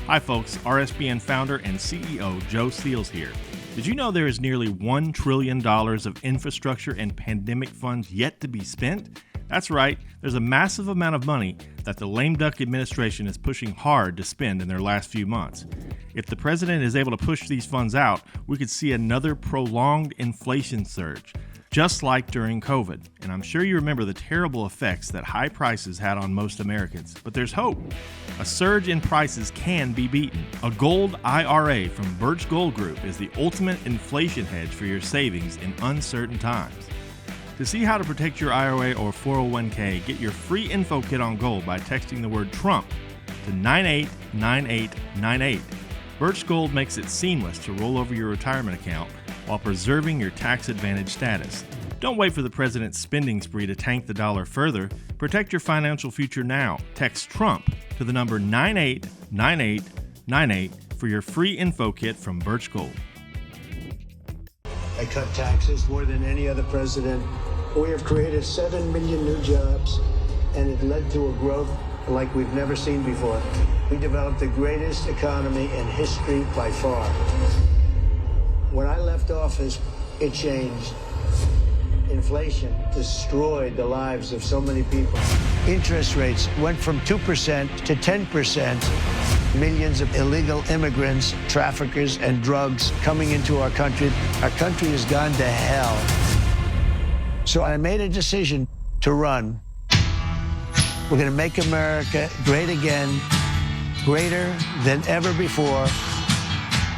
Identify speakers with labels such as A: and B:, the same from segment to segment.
A: Hi folks, RSBN founder and CEO Joe Seals here. Did you know there is nearly $1 trillion of infrastructure and pandemic funds yet to be spent? That's right, there's a massive amount of money that the lame duck administration is pushing hard to spend in their last few months. If the president is able to push these funds out, we could see another prolonged inflation surge, just like during COVID. And I'm sure you remember the terrible effects that high prices had on most Americans. But there's hope. A surge in prices can be beaten. A gold IRA from Birch Gold Group is the ultimate inflation hedge for your savings in uncertain times. To see how to protect your IRA or 401k, get your free info kit on gold by texting the word Trump to 989898. Birch Gold makes it seamless to roll over your retirement account while preserving your tax advantage status. Don't wait for the president's spending spree to tank the dollar further. Protect your financial future now. Text Trump to the number 989898 for your free info kit from Birch Gold.
B: I cut taxes more than any other president. We have created 7 million new jobs, and it led to a growth like we've never seen before. We developed the greatest economy in history by far. When I left office, it changed. Inflation destroyed the lives of so many people. Interest rates went from 2% to 10%. Millions of illegal immigrants, traffickers, and drugs coming into our country. Our country has gone to hell. So I made a decision to run. We're going to make America great again, greater than ever before.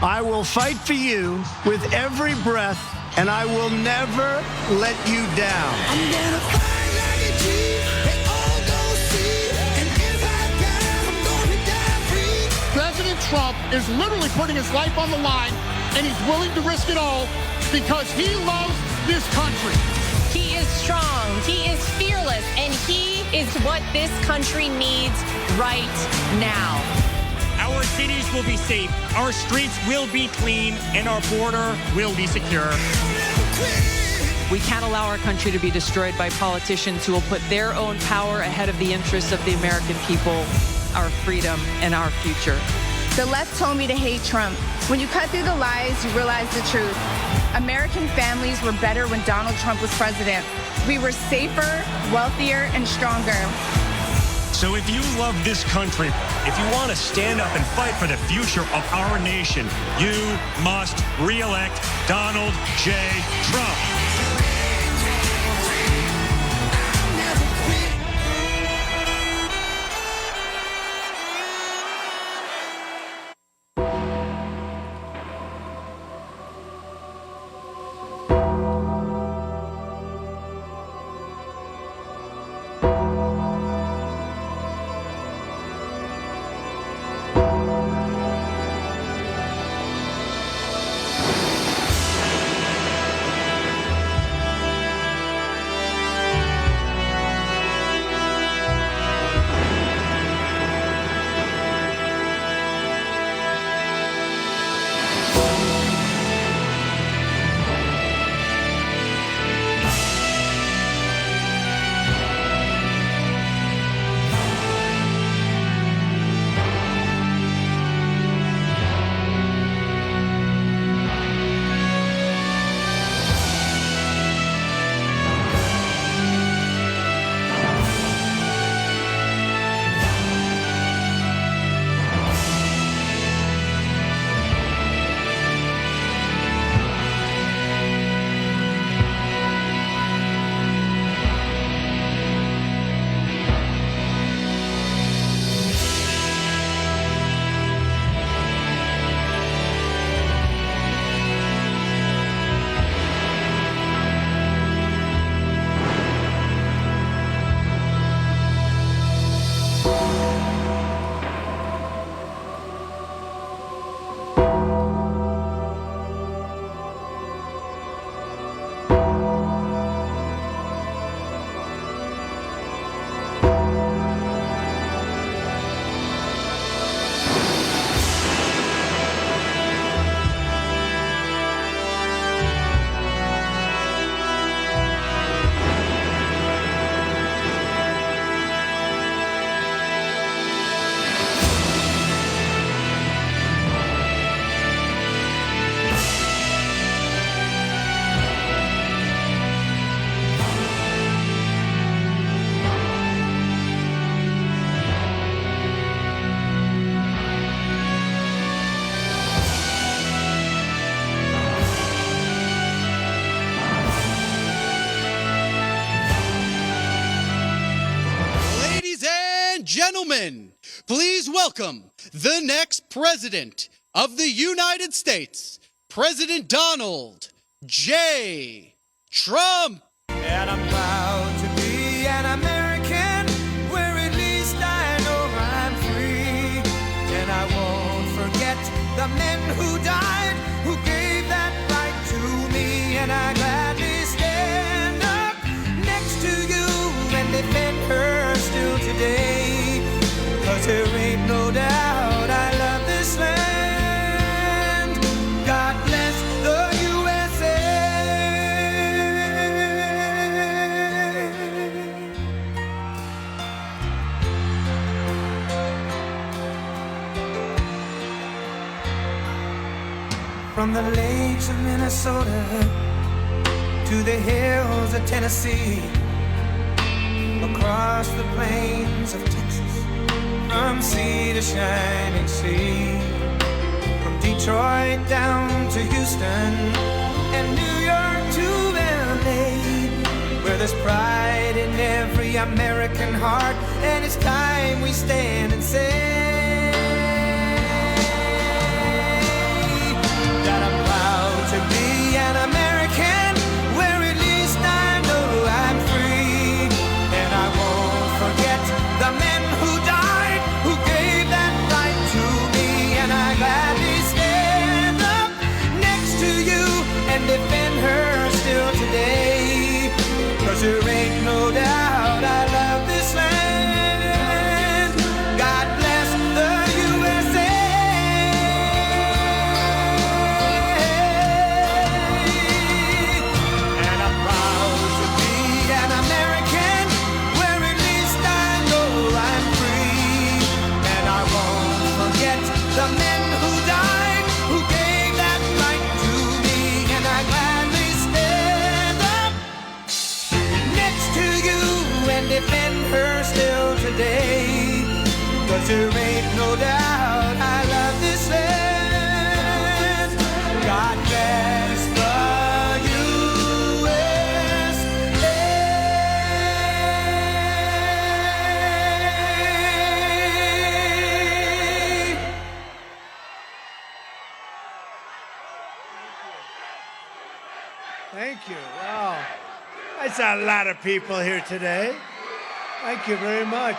B: I will fight for you with every breath, and I will never let you down. I'm gonna fight like a G, they all gon' see, and if I die, I'm gonna die free.
C: President Trump is literally putting his life on the line, and he's willing to risk it all because he loves this country.
D: He is strong, he is fearless, and he is what this country needs right now.
E: Our cities will be safe, our streets will be clean, and our border will be secure.
F: We can't allow our country to be destroyed by politicians who will put their own power ahead of the interests of the American people, our freedom, and our future.
G: The left told me to hate Trump. When you cut through the lies, you realize the truth. American families were better when Donald Trump was president. We were safer, wealthier, and stronger.
E: So if you love this country, if you want to stand up and fight for the future of our nation, you must re-elect Donald J. Trump.
H: Please welcome the next president of the United States, President Donald J. Trump.
I: And I'm proud to be an American, where at least I know I'm free. And I won't forget the men who died, who gave that right to me. And I gladly stand up next to you and defend her still today. 'Cause there ain't no doubt I love this land. God bless the USA. From the lakes of Minnesota to the hills of Tennessee, across the plains of Texas, from sea to shining sea, from Detroit down to Houston and New York to LA, where there's pride in every American heart, and it's time we stand and say that I'm proud to be an American, where at least I know I'm free, and I won't forget the men who died, who gave that right to me. And I gladly stand up next to you and defend her still today. 'Cause there ain't no doubt I love this land. God bless the USA. And I'm proud to be an American, where at least I know I'm free. And I won't forget the men who died, who gave that right to me. And I gladly stand up next to you and defend her still today. 'Cause there ain't no doubt I love this land. God bless the USA.
B: Thank you. Wow. That's a lot of people here today. Thank you very much.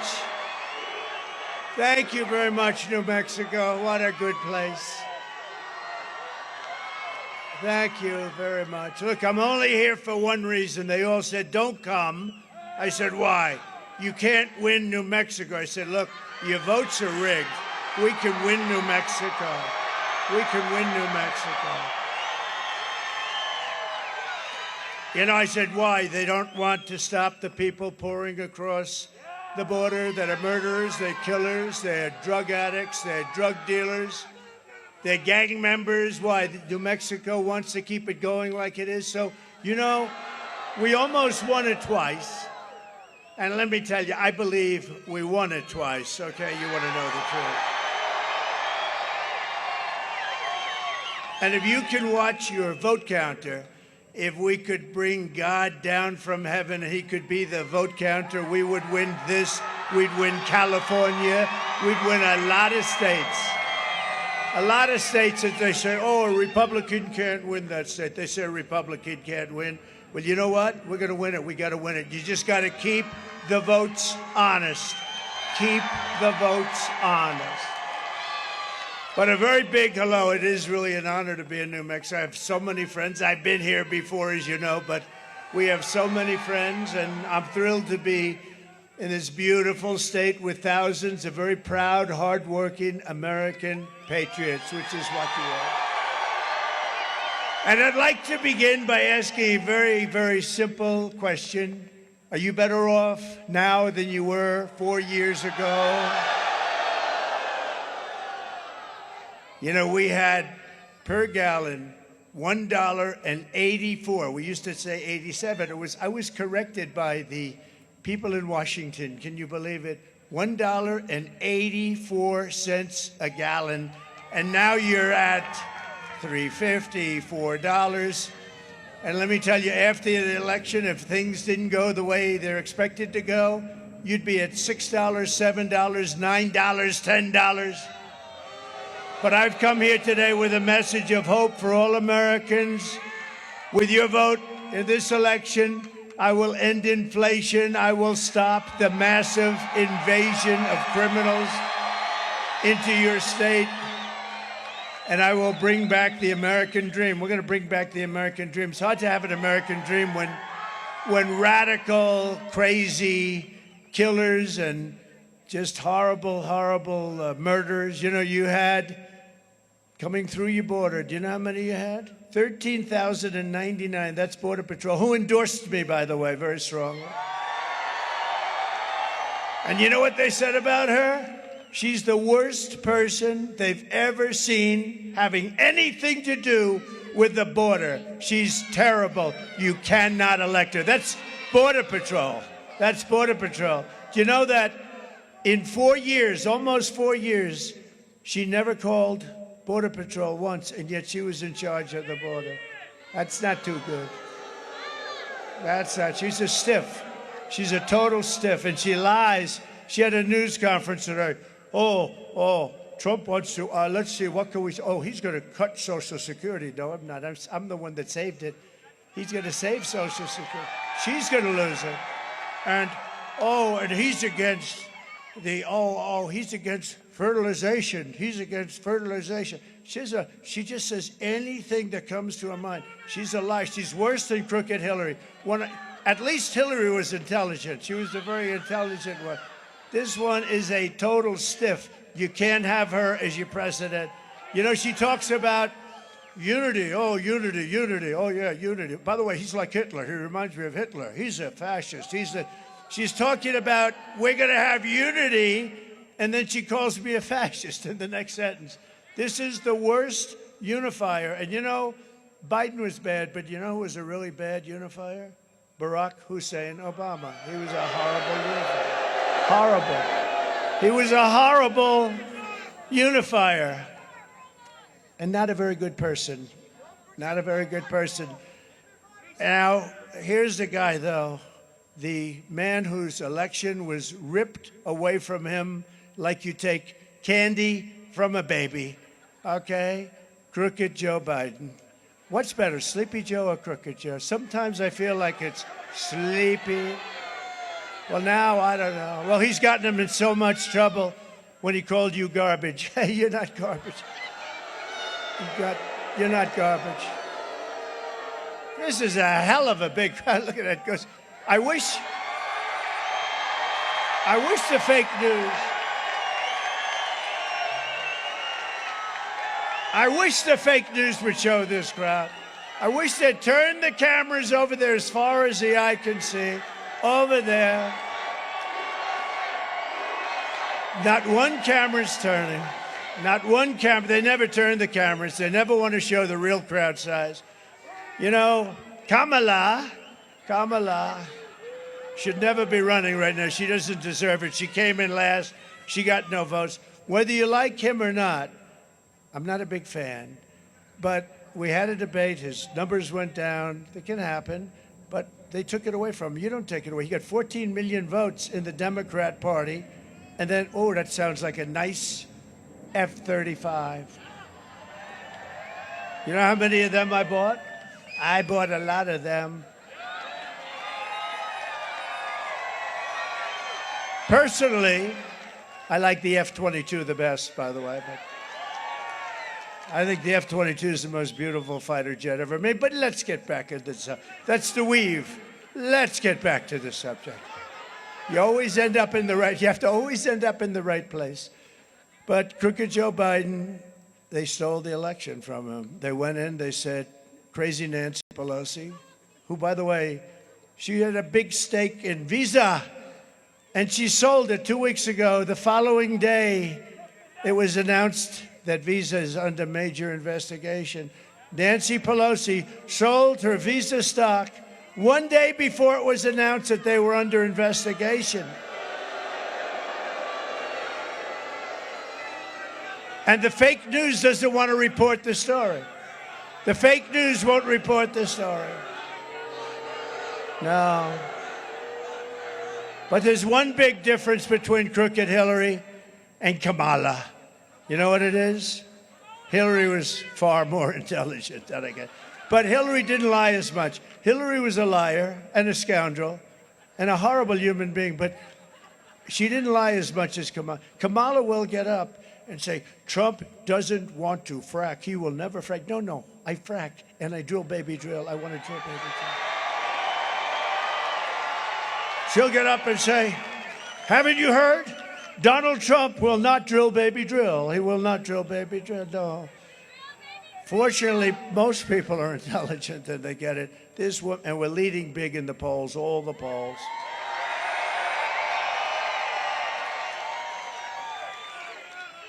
B: Thank you very much, New Mexico. What a good place. Thank you very much. Look, I'm only here for one reason. They all said, don't come. I said, why? You can't win New Mexico. I said, look, your votes are rigged. We can win New Mexico. We can win New Mexico. You know, I said, why? They don't want to stop the people pouring across the border that are murderers, they're killers, they're drug addicts, they're drug dealers, they're gang members. Why? New Mexico wants to keep it going like it is. So, you know, we almost won it twice. And let me tell you, I believe we won it twice, okay? You want to know the truth. And if you can watch your vote counter, if we could bring God down from heaven and he could be the vote counter, we would win this. We'd win California. We'd win a lot of states. A lot of states that they say, oh, a Republican can't win that state. They say a Republican can't win. Well, you know what? We're going to win it. We got to win it. You just got to keep the votes honest. Keep the votes honest. But a very big hello. It is really an honor to be in New Mexico. I have so many friends. I've been here before, as you know, but we have so many friends, and I'm thrilled to be in this beautiful state with thousands of very proud, hardworking American patriots, which is what you are. And I'd like to begin by asking a very, very simple question. Are you better off now than you were 4 years ago? You know, we had per gallon $1.84. We used to say 87. I was corrected by the people in Washington. Can you believe it? $1.84 a gallon. And now you're at $3.50, $4. And let me tell you, after the election, if things didn't go the way they're expected to go, you'd be at $6, $7, $9, $10. But I've come here today with a message of hope for all Americans. With your vote in this election, I will end inflation. I will stop the massive invasion of criminals into your state. And I will bring back the American dream. We're going to bring back the American dream. It's hard to have an American dream when radical, crazy killers and just horrible, horrible murders. You know, you had coming through your border. Do you know how many you had? 13,099. That's Border Patrol, who endorsed me, by the way, very strongly. And you know what they said about her? She's the worst person they've ever seen having anything to do with the border. She's terrible. You cannot elect her. That's Border Patrol. That's Border Patrol. Do you know that in 4 years, almost 4 years, she never called Border Patrol once, and yet she was in charge of the border? That's not too good. That's not. She's a stiff. She's a total stiff, and she lies. She had a news conference today. Trump wants to, let's see, what can we, he's going to cut Social Security. No, I'm not. I'm the one that saved it. He's going to save Social Security. She's going to lose it. And he's against he's against fertilization. He's against fertilization. She just says anything that comes to her mind. She's a liar. She's worse than Crooked Hillary. At least Hillary was intelligent. She was a very intelligent one. This one is a total stiff. You can't have her as your president. You know, she talks about unity. Oh, unity, unity. Oh, yeah, unity. By the way, he's like Hitler. He reminds me of Hitler. He's a fascist. She's talking about we're going to have unity, and then she calls me a fascist in the next sentence. This is the worst unifier. And you know, Biden was bad, but you know who was a really bad unifier? Barack Hussein Obama. He was a horrible unifier. Horrible. He was a horrible unifier. And not a very good person. Not a very good person. Now, here's the guy, though. The man whose election was ripped away from him like you take candy from a baby. Okay? Crooked Joe Biden. What's better, Sleepy Joe or Crooked Joe? Sometimes I feel like it's Sleepy. Well, now, I don't know. Well, he's gotten him in so much trouble when he called you garbage. Hey, you're not garbage. You're not garbage. This is a hell of a big crowd. Look at that. Goes. I wish the fake news. I wish the fake news would show this crowd. I wish they'd turn the cameras over there as far as the eye can see. Over there. Not one camera's turning. Not one camera. They never turn the cameras. They never want to show the real crowd size. You know, Kamala should never be running right now. She doesn't deserve it. She came in last. She got no votes. Whether you like him or not, I'm not a big fan. But we had a debate. His numbers went down. It can happen. But they took it away from him. You don't take it away. He got 14 million votes in the Democrat Party. And then, that sounds like a nice F-35. You know how many of them I bought? I bought a lot of them. Personally, I like the F-22 the best, by the way. But I think the F-22 is the most beautiful fighter jet ever made. But let's get back into this. That's the weave. Let's get back to the subject. You always end up in the right. You have to always end up in the right place. But Crooked Joe Biden, they stole the election from him. They went in. They said, crazy Nancy Pelosi, who, by the way, she had a big stake in Visa, and she sold it 2 weeks ago. The following day, it was announced that Visa is under major investigation. Nancy Pelosi sold her Visa stock 1 day before it was announced that they were under investigation. And the fake news doesn't want to report the story. The fake news won't report the story. No. But there's one big difference between crooked Hillary and Kamala. You know what it is? Hillary was far more intelligent than I guess. But Hillary didn't lie as much. Hillary was a liar and a scoundrel and a horrible human being, but she didn't lie as much as Kamala. Kamala will get up and say, Trump doesn't want to frack. He will never frack. No, I frack and I drill, baby, drill. I want to drill, baby, drill. She'll get up and say, haven't you heard? Donald Trump will not drill, baby, drill. He will not drill, baby, drill. No. Fortunately, most people are intelligent and they get it. And we're leading big in the polls, all the polls.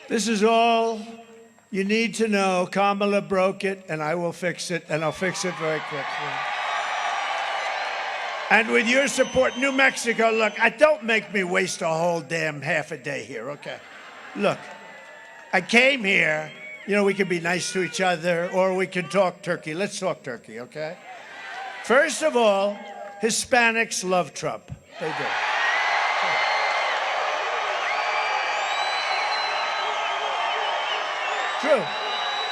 B: This is all you need to know. Kamala broke it, and I will fix it, and I'll fix it very quickly. And with your support, New Mexico, look, don't make me waste a whole damn half a day here, okay? Look, I came here, we can be nice to each other, or we can talk turkey. Let's talk turkey, okay? First of all, Hispanics love Trump. They do. True.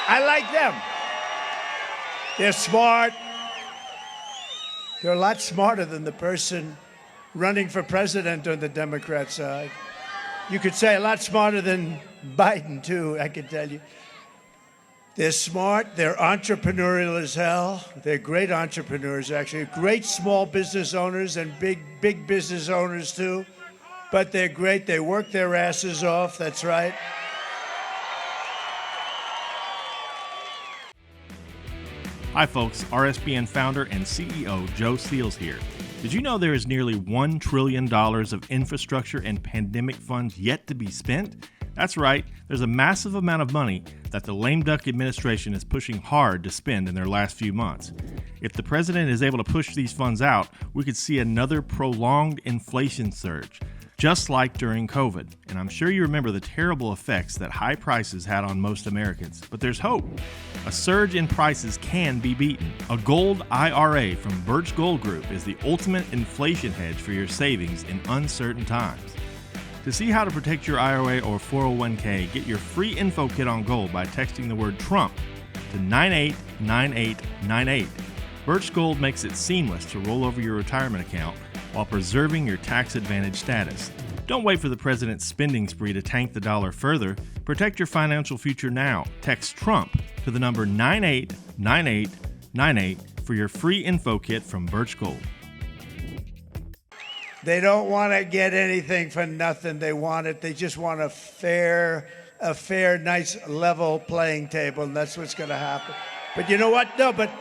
B: I like them. They're smart. They're a lot smarter than the person running for president on the Democrat side. You could say a lot smarter than Biden, too, I can tell you. They're smart. They're entrepreneurial as hell. They're great entrepreneurs, actually. Great small business owners and big business owners, too. But they're great. They work their asses off. That's right.
A: Hi folks, RSBN founder and CEO Joe Steele here. Did you know there is nearly $1 trillion of infrastructure and pandemic funds yet to be spent? That's right, there's a massive amount of money that the lame duck administration is pushing hard to spend in their last few months. If the president is able to push these funds out, we could see another prolonged inflation surge, just like during COVID. And I'm sure you remember the terrible effects that high prices had on most Americans. But there's hope. A surge in prices can be beaten. A gold IRA from Birch Gold Group is the ultimate inflation hedge for your savings in uncertain times. To see how to protect your IRA or 401k, get your free info kit on gold by texting the word Trump to 989898. Birch Gold makes it seamless to roll over your retirement account while preserving your tax advantage status. Don't wait for the president's spending spree to tank the dollar further. Protect your financial future now. Text Trump to the number 989898 for your free info kit from Birch Gold.
B: They don't want to get anything for nothing. They want it. They just want a fair, nice, level playing table, and that's what's going to happen. But you know what? No, but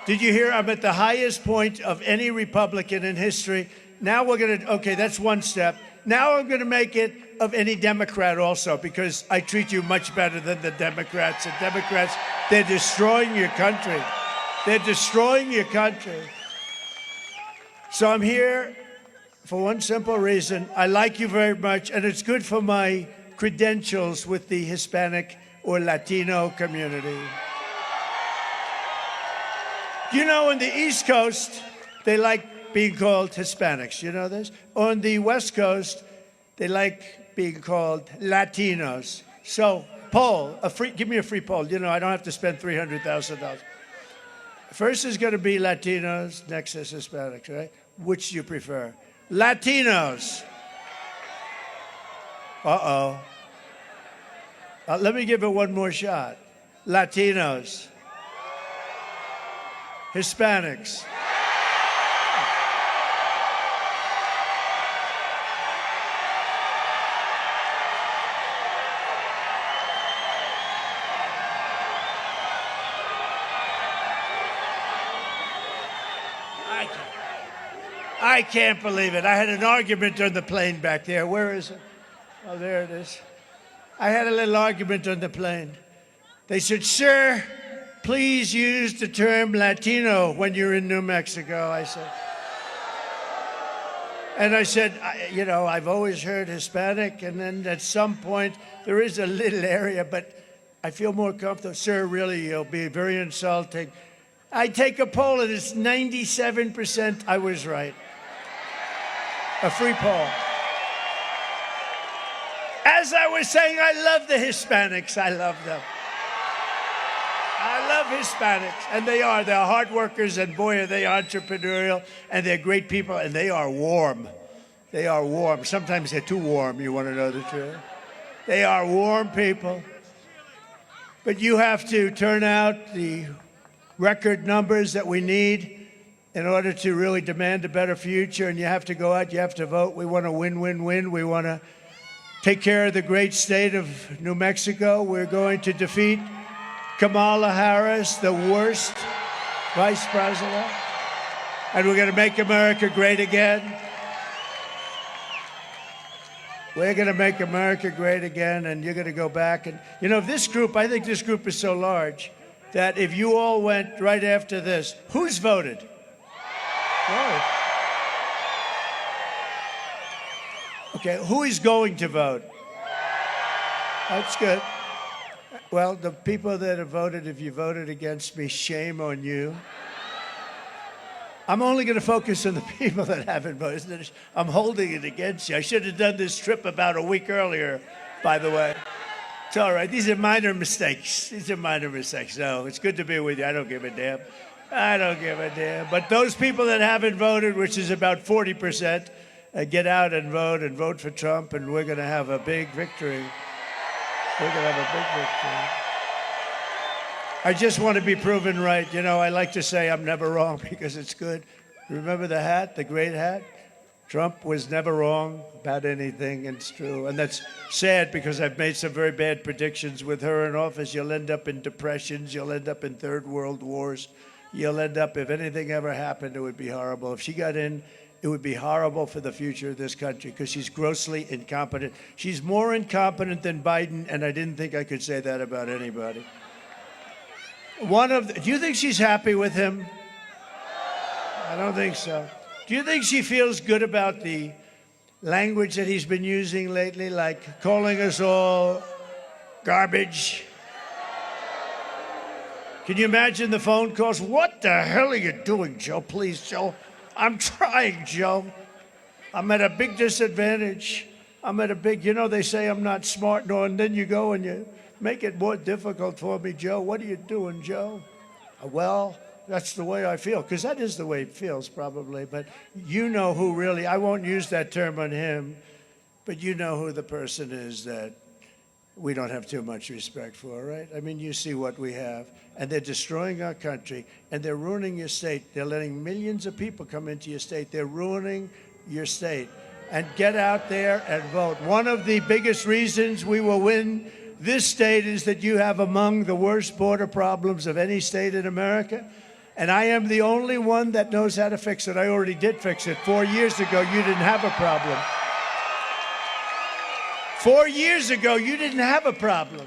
B: did you hear? I'm at the highest point of any Republican in history. Now we're going to, okay, that's one step. Now I'm going to make it of any Democrat also, because I treat you much better than the Democrats. The Democrats, they're destroying your country. They're destroying your country. So I'm here for one simple reason. I like you very much, and it's good for my credentials with the Hispanic or Latino community. You know, on the East Coast, they like being called Hispanics. You know this? On the West Coast, they like being called Latinos. So, poll, give me a free poll. You know, I don't have to spend $300,000. First is going to be Latinos, next is Hispanics, right? Which do you prefer? Latinos. Let me give it one more shot. Latinos. Hispanics. I can't believe it. I had an argument on the plane back there. Where is it? Oh, there it is. I had a little argument on the plane. They said, sir, please use the term Latino when you're in New Mexico, I said. And I said, you know, I've always heard Hispanic, and then at some point, there is a little area, but I feel more comfortable. Sir, really, you'll be very insulting. I take a poll, and it's 97% I was right. A free poll. As I was saying, I love the Hispanics. I love them. I love Hispanics, and they're hard workers, and boy, are they entrepreneurial, and they're great people, and they are warm. They are warm. Sometimes they're too warm, you want to know the truth. They are warm people. But you have to turn out the record numbers that we need in order to really demand a better future, and you have to go out, you have to vote. We want to win, win, win. We want to take care of the great state of New Mexico. We're going to defeat Kamala Harris, the worst vice president, and we're going to make America great again. We're going to make America great again, and you're going to go back. And, you know, I think this group is so large that if you all went right after this, who's voted? Right. Okay, who is going to vote? That's good. Well, the people that have voted, if you voted against me, shame on you. I'm only going to focus on the people that haven't voted. I'm holding it against you. I should have done this trip about a week earlier, by the way. It's all right. These are minor mistakes. No, it's good to be with you. I don't give a damn. But those people that haven't voted, which is about 40%, get out and vote for Trump, and we're going to have a big victory. I just want to be proven right. You know, I like to say I'm never wrong because it's good. Remember the hat, the great hat? Trump was never wrong about anything, and it's true. And that's sad because I've made some very bad predictions. With her in office, you'll end up in depressions. You'll end up in third world wars. You'll end up, if anything ever happened, it would be horrible. If she got in, it would be horrible for the future of this country because she's grossly incompetent. She's more incompetent than Biden, and I didn't think I could say that about anybody. Do you think she's happy with him? I don't think so. Do you think she feels good about the language that he's been using lately, like calling us all garbage? Can you imagine the phone calls? What the hell are you doing, Joe? Please, Joe. I'm trying, Joe. I'm at a big disadvantage. They say I'm not smart, no, and then you go and you make it more difficult for me, Joe. What are you doing, Joe? Well, that's the way I feel, because that is the way it feels, probably. But you know who really, I won't use that term on him, but you know who the person is that we don't have too much respect for, right? I mean, you see what we have. And they're destroying our country, and they're ruining your state. They're letting millions of people come into your state. They're ruining your state. And get out there and vote. One of the biggest reasons we will win this state is that you have among the worst border problems of any state in America. And I am the only one that knows how to fix it. I already did fix it. 4 years ago, you didn't have a problem. 4 years ago, you didn't have a problem.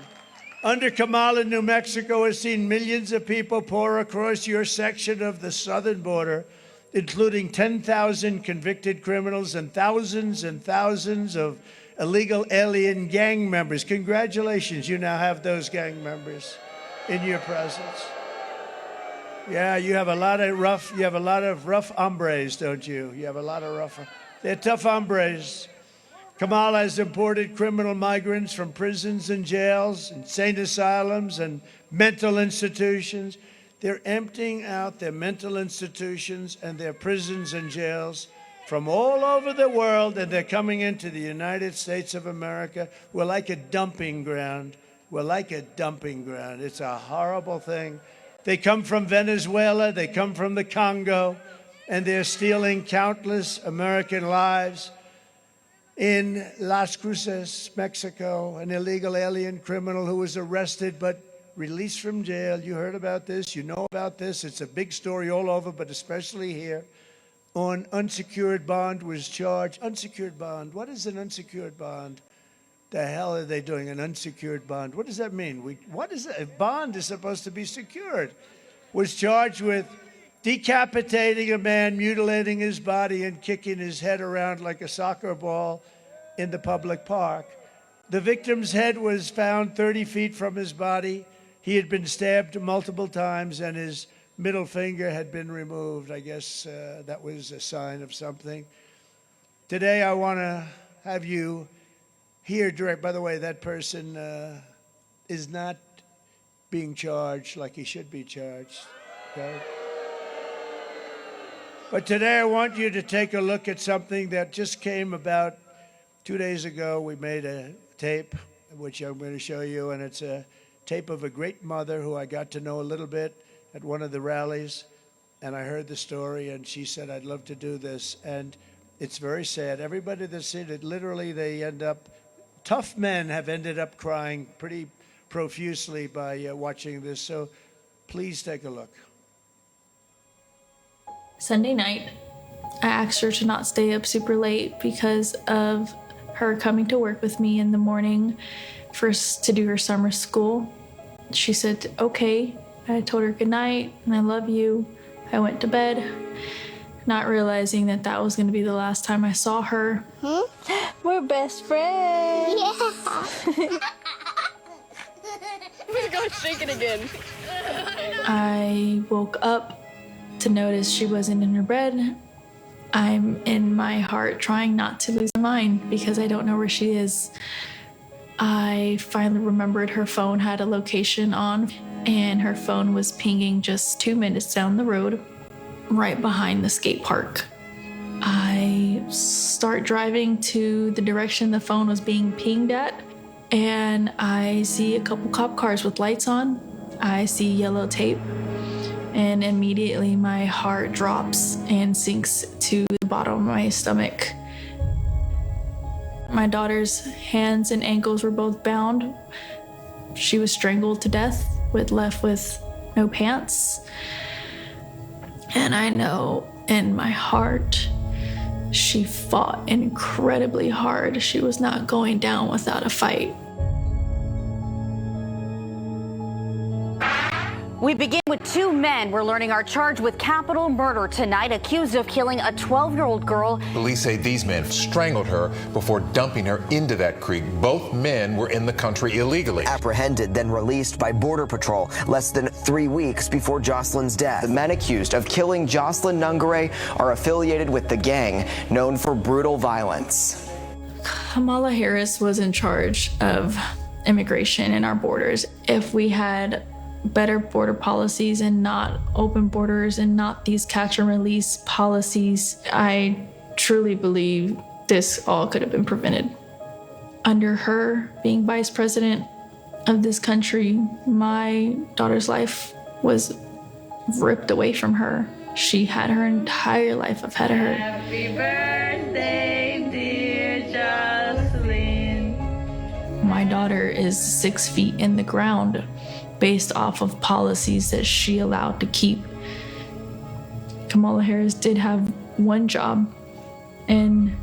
B: Under Kamala, New Mexico has seen millions of people pour across your section of the southern border, including 10,000 convicted criminals and thousands of illegal alien gang members. Congratulations, you now have those gang members in your presence. Yeah, you have a lot of rough hombres, don't you? You have a lot of rough. They're tough hombres. Kamala has imported criminal migrants from prisons and jails, insane asylums, and mental institutions. They're emptying out their mental institutions and their prisons and jails from all over the world, and they're coming into the United States of America. We're like a dumping ground. It's a horrible thing. They come from Venezuela, they come from the Congo, and they're stealing countless American lives. In Las Cruces, Mexico, an illegal alien criminal who was arrested but released from jail. You heard about this, you know about this. It's a big story all over, but especially here. On unsecured bond was charged. Unsecured bond, what is an unsecured bond? The hell are they doing, an unsecured bond? What does that mean? What is it? A bond is supposed to be secured. Was charged with decapitating a man, mutilating his body, and kicking his head around like a soccer ball in the public park. The victim's head was found 30 feet from his body. He had been stabbed multiple times, and his middle finger had been removed. I guess that was a sign of something. Today I want to have you hear direct. By the way, that person is not being charged like he should be charged. Okay? But today I want you to take a look at something that just came about 2 days ago. We made a tape, which I'm going to show you, and it's a tape of a great mother who I got to know a little bit at one of the rallies, and I heard the story, and she said, I'd love to do this, and it's very sad. Everybody that's seen it, literally they end up, tough men have ended up crying pretty profusely by watching this, so please take a look.
J: Sunday night, I asked her to not stay up super late because of her coming to work with me in the morning first to do her summer school. She said, okay. I told her good night and I love you. I went to bed, not realizing that that was going to be the last time I saw her.
K: We're best friends.
J: Yeah.
K: We're going to shake it again.
J: I woke up to notice she wasn't in her bed. I'm in my heart trying not to lose my mind because I don't know where she is. I finally remembered her phone had a location on, and her phone was pinging just 2 minutes down the road, right behind the skate park. I start driving to the direction the phone was being pinged at, and I see a couple cop cars with lights on. I see yellow tape, and immediately my heart drops and sinks to the bottom of my stomach. My daughter's hands and ankles were both bound. She was strangled to death, left with no pants. And I know in my heart, she fought incredibly hard. She was not going down without a fight.
L: We begin with 2 men we're learning are charged with capital murder tonight, accused of killing a 12-year-old girl.
M: Police say these men strangled her before dumping her into that creek. Both men were in the country illegally.
N: Apprehended, then released by Border Patrol less than 3 weeks before Jocelyn's death. The men accused of killing Jocelyn Nungare are affiliated with the gang known for brutal violence.
J: Kamala Harris was in charge of immigration in our borders. If we had better border policies and not open borders and not these catch and release policies, I truly believe this all could have been prevented. Under her being vice president of this country, my daughter's life was ripped away from her. She had her entire life ahead of her.
K: Happy birthday, dear Jocelyn.
J: My daughter is 6 feet in the ground based off of policies that she allowed to keep. Kamala Harris did have one job, and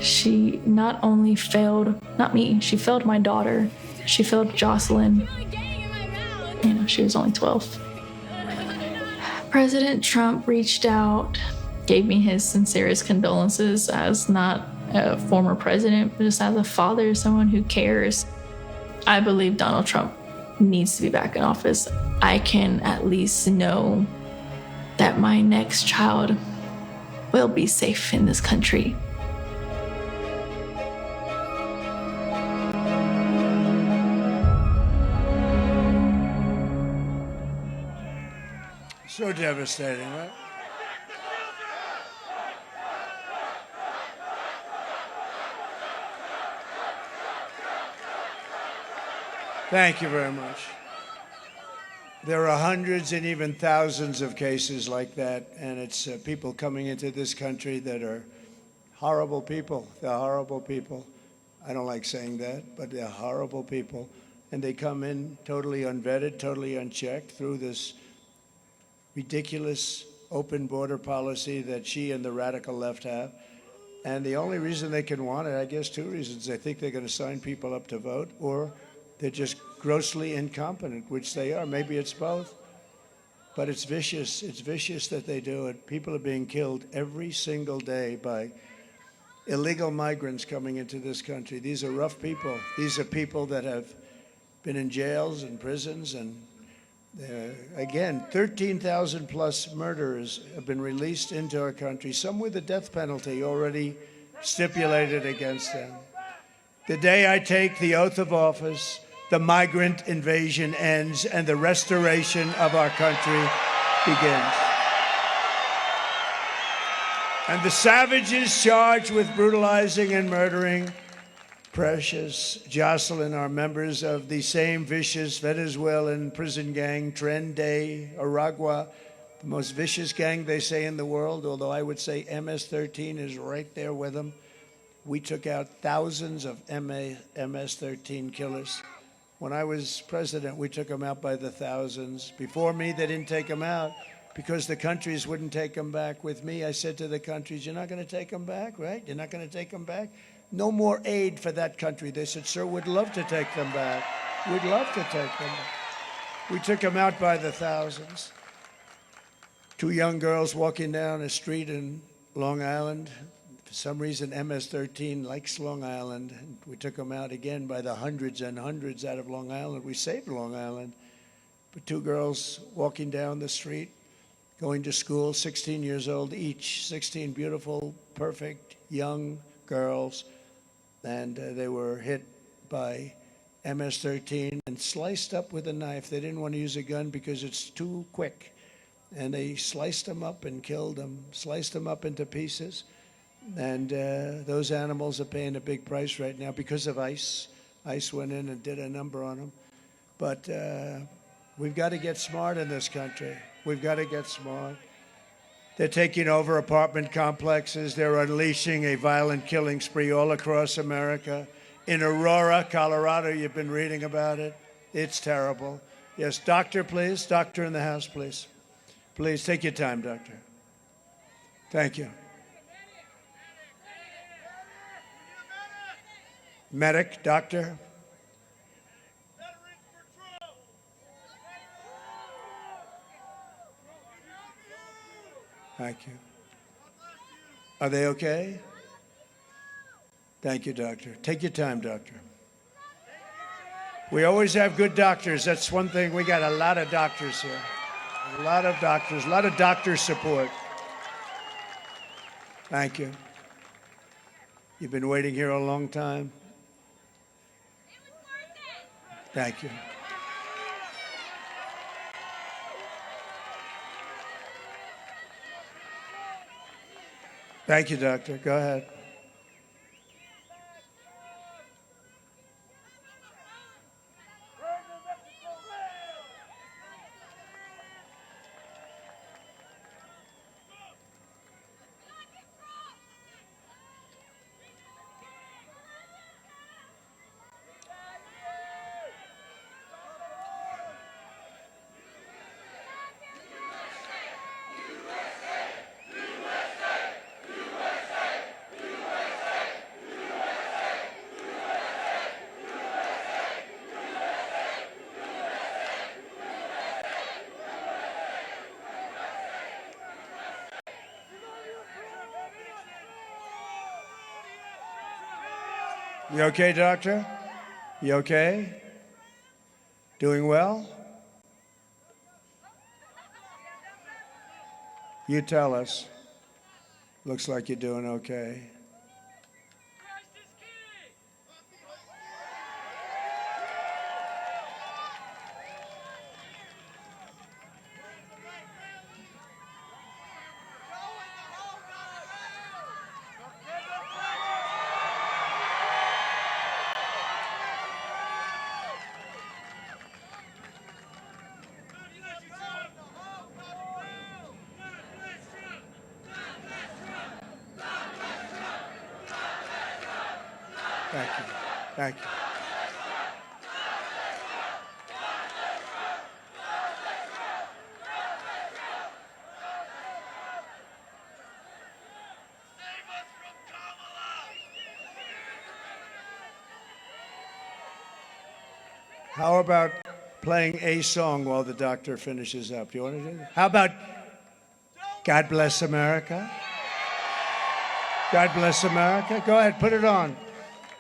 J: she not only failed, not me, she failed my daughter. She failed Jocelyn. You know, she was only 12. President Trump reached out, gave me his sincerest condolences as not a former president, but just as a father, someone who cares. I believe Donald Trump needs to be back in office. I can at least know that my next child will be safe in this country.
B: So devastating, right? Thank you very much. There are hundreds and even thousands of cases like that, and it's people coming into this country that are horrible people. They're horrible people. I don't like saying that, but they're horrible people. And they come in totally unvetted, totally unchecked through this ridiculous open border policy that she and the radical left have. And the only reason they can want it, I guess 2 reasons. They think they're going to sign people up to vote, or they're just grossly incompetent, which they are. Maybe it's both. But it's vicious. It's vicious that they do it. People are being killed every single day by illegal migrants coming into this country. These are rough people. These are people that have been in jails and prisons, and Again, 13,000 plus murderers have been released into our country, some with the death penalty already stipulated against them. The day I take the oath of office, the migrant invasion ends and the restoration of our country begins. And the savages charged with brutalizing and murdering Precious Jocelyn are members of the same vicious Venezuelan prison gang, Tren de Aragua, the most vicious gang they say in the world, although I would say MS-13 is right there with them. We took out thousands of MS-13 killers. When I was president, we took them out by the thousands. Before me, they didn't take them out because the countries wouldn't take them back. With me, I said to the countries, you're not going to take them back, right? You're not going to take them back? No more aid for that country. They said, sir, we'd love to take them back. We'd love to take them back. We took them out by the thousands. 2 young girls walking down a street in Long Island. For some reason, MS-13 likes Long Island. And we took them out again by the hundreds and hundreds out of Long Island. We saved Long Island. But 2 girls walking down the street, going to school, 16 years old each, 16 beautiful, perfect, young girls. And they were hit by MS-13 and sliced up with a knife. They didn't want to use a gun because it's too quick. And they sliced them up and killed them, sliced them up into pieces. And those animals are paying a big price right now because of ICE. ICE went in and did a number on them. But we've got to get smart in this country. We've got to get smart. They're taking over apartment complexes. They're unleashing a violent killing spree all across America. In Aurora, Colorado, you've been reading about it. It's terrible. Yes, doctor, please. Doctor in the house, please. Please, take your time, doctor. Thank you. Medic, doctor. Thank you. Are they okay? Thank you, doctor. Take your time, doctor. We always have good doctors. That's one thing. We got a lot of doctors here. A lot of doctors, a lot of doctor support. Thank you. You've been waiting here a long time. Thank you. Thank you, doctor. Go ahead. You okay, doctor? You okay? Doing well? You tell us. Looks like you're doing okay. Thank you. Thank you. How about playing a song while the doctor finishes up? Do you want to do that? How about God Bless America? God Bless America? Go ahead, put it on.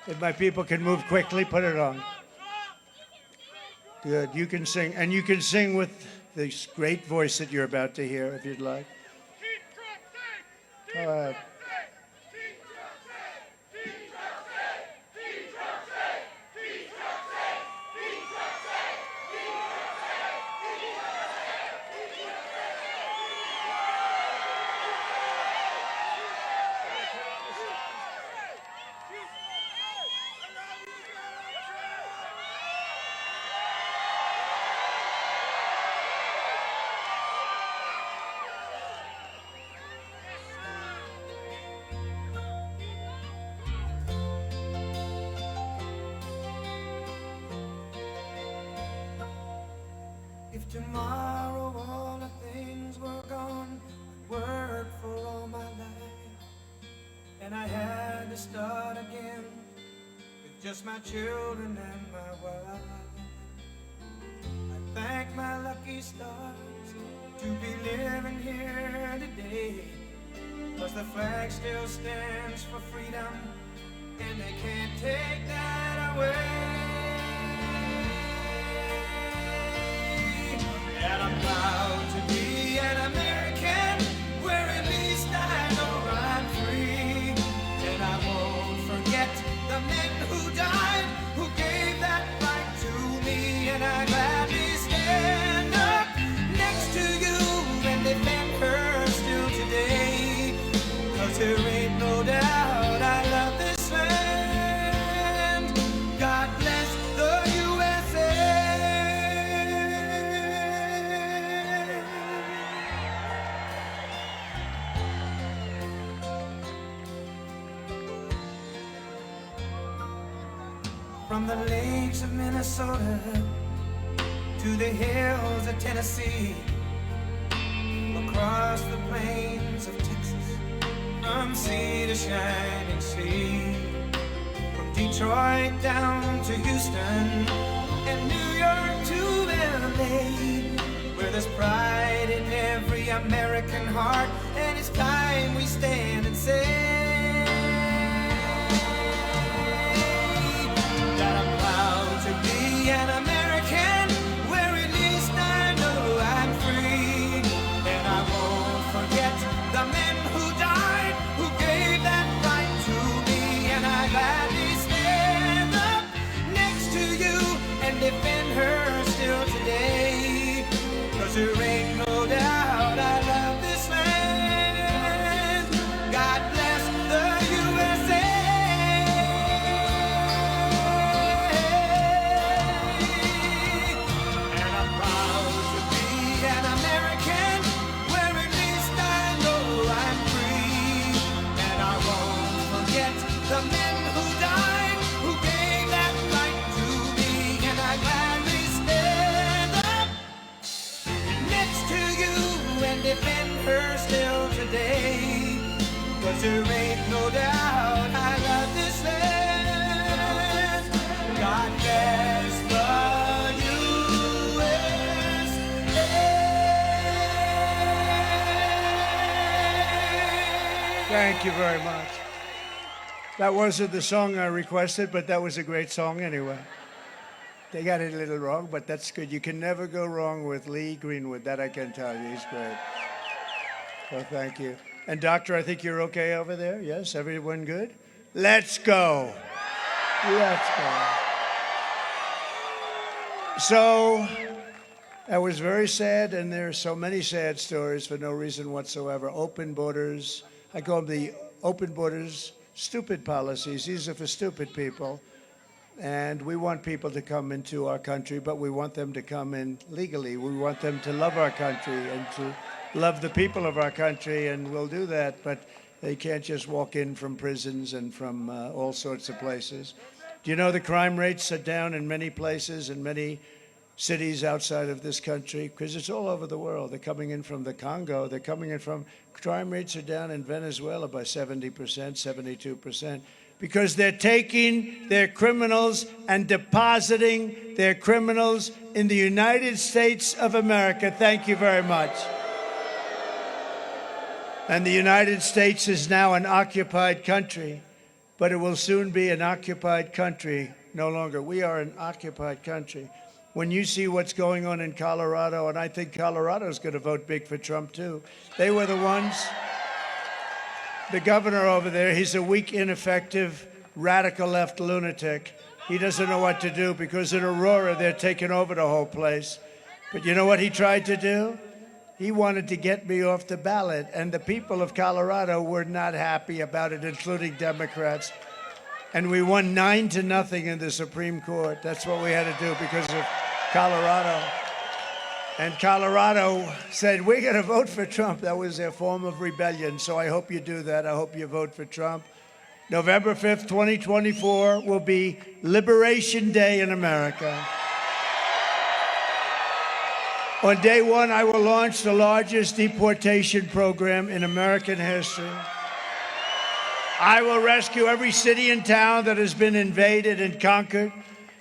B: If my people can move quickly, put it on. Good. You can sing, and you can sing with this great voice that you're about to hear, if you'd like. All right.
I: If tomorrow all the things were gone, I'd worked for all my life, and I had to start again with just my children and my wife. I thank my lucky stars to be living here today, 'cause the flag still stands for freedom, and they can't take that away. And I'm proud to be an American, where at least I know I'm free. And I won't forget the men who died, who gave that right to me. And I gladly stand up next to you and defend her still today. 'Cause there ain't no doubt I love this land. God bless the USA. From the lakes of Minnesota to the hills of Tennessee, across the plains of Texas, from sea to shining sea, from Detroit down to Houston and New York to LA, where there's pride in every American heart, and it's time we stand and say that I'm proud to be an American, where at least I know I'm free. And I won't forget the men who died, who gave that right to me. And I gladly stand up next to you and defend her still today. 'Cause there ain't no doubt I love this land. God bless the USA. The men who died, who gave that right to me. And I gladly stand up next to you and defend her still today. 'Cause there ain't no doubt I love this land. God bless the USA.
B: Thank you very much. That wasn't the song I requested, but that was a great song anyway. They got it a little wrong, but that's good. You can never go wrong with Lee Greenwood. That I can tell you. He's great. Well, thank you. And Doctor, I think you're okay over there? Yes? Everyone good? Let's go. Let's go. So, that was very sad, and there are so many sad stories for no reason whatsoever. Open borders. I call them the open borders. Stupid policies. These are for stupid people. And we want people to come into our country, but we want them to come in legally. We want them to love our country and to love the people of our country, and we'll do that, but they can't just walk in from prisons and from all sorts of places. Do you know the crime rates are down in many places, in many cities outside of this country? Because it's all over the world. They're coming in from the Congo. They're coming in from... Crime rates are down in Venezuela by 70%, 72%, because they're taking their criminals and depositing their criminals in the United States of America. Thank you very much. And the United States is now an occupied country, but it will soon be an occupied country no longer. We are an occupied country. when you see what's going on in Colorado, and I think Colorado's going to vote big for Trump, too. They were the ones. The governor over there, he's a weak, ineffective, radical left lunatic. He doesn't know what to do because in Aurora, they're taking over the whole place. But you know what he tried to do? He wanted to get me off the ballot, and the people of Colorado were not happy about it, including Democrats. And we won 9-0 in the Supreme Court. That's what we had to do because of Colorado. And Colorado said, we're going to vote for Trump. That was their form of rebellion. So I hope you do that. I hope you vote for Trump. November 5th, 2024 will be Liberation Day in America. On day one, I will launch the largest deportation program in American history. I will rescue every city and town that has been invaded and conquered,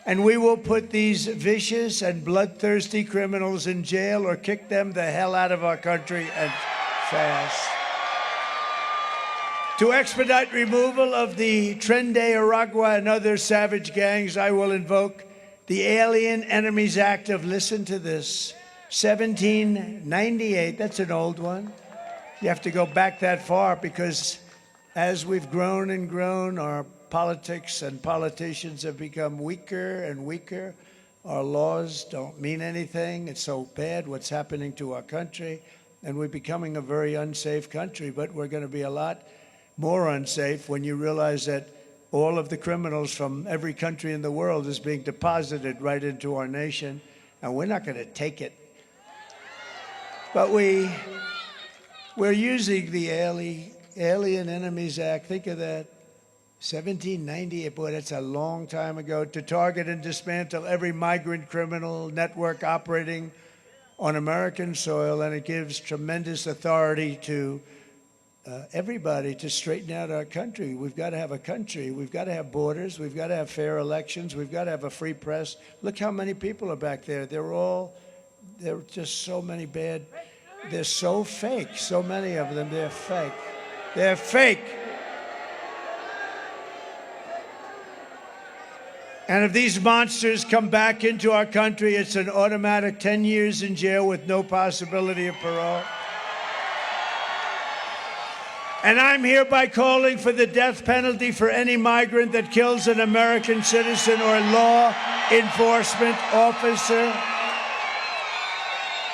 B: and we will put these vicious and bloodthirsty criminals in jail or kick them the hell out of our country and fast. To expedite removal of the Tren de Aragua and other savage gangs, I will invoke the Alien Enemies Act of, listen to this, 1798. That's an old one. You have to go back that far because as we've grown and grown, our politics and politicians have become weaker and weaker. Our laws don't mean anything. It's so bad what's happening to our country, and we're becoming a very unsafe country, but we're going to be a lot more unsafe when you realize that all of the criminals from every country in the world is being deposited right into our nation, and we're not going to take it. But we're using the Alien Enemies Act, think of that, 1798, boy, that's a long time ago, to target and dismantle every migrant criminal network operating on American soil, and it gives tremendous authority to everybody to straighten out our country. We've got to have a country. We've got to have borders. We've got to have fair elections. We've got to have a free press. Look how many people are back there. They're just so many bad. They're so fake. So many of them, they're fake. They're fake. And if these monsters come back into our country, it's an automatic 10 years in jail with no possibility of parole. And I'm hereby calling for the death penalty for any migrant that kills an American citizen or law enforcement officer.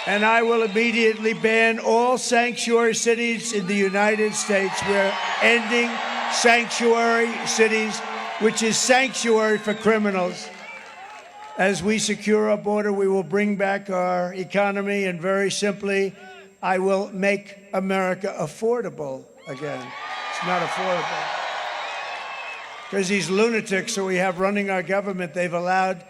B: And I will immediately ban all sanctuary cities in the United States. We're ending sanctuary cities, which is sanctuary for criminals. As we secure our border, we will bring back our economy, and very simply, I will make America affordable again. It's not affordable. Because these lunatics that we have running our government, they've allowed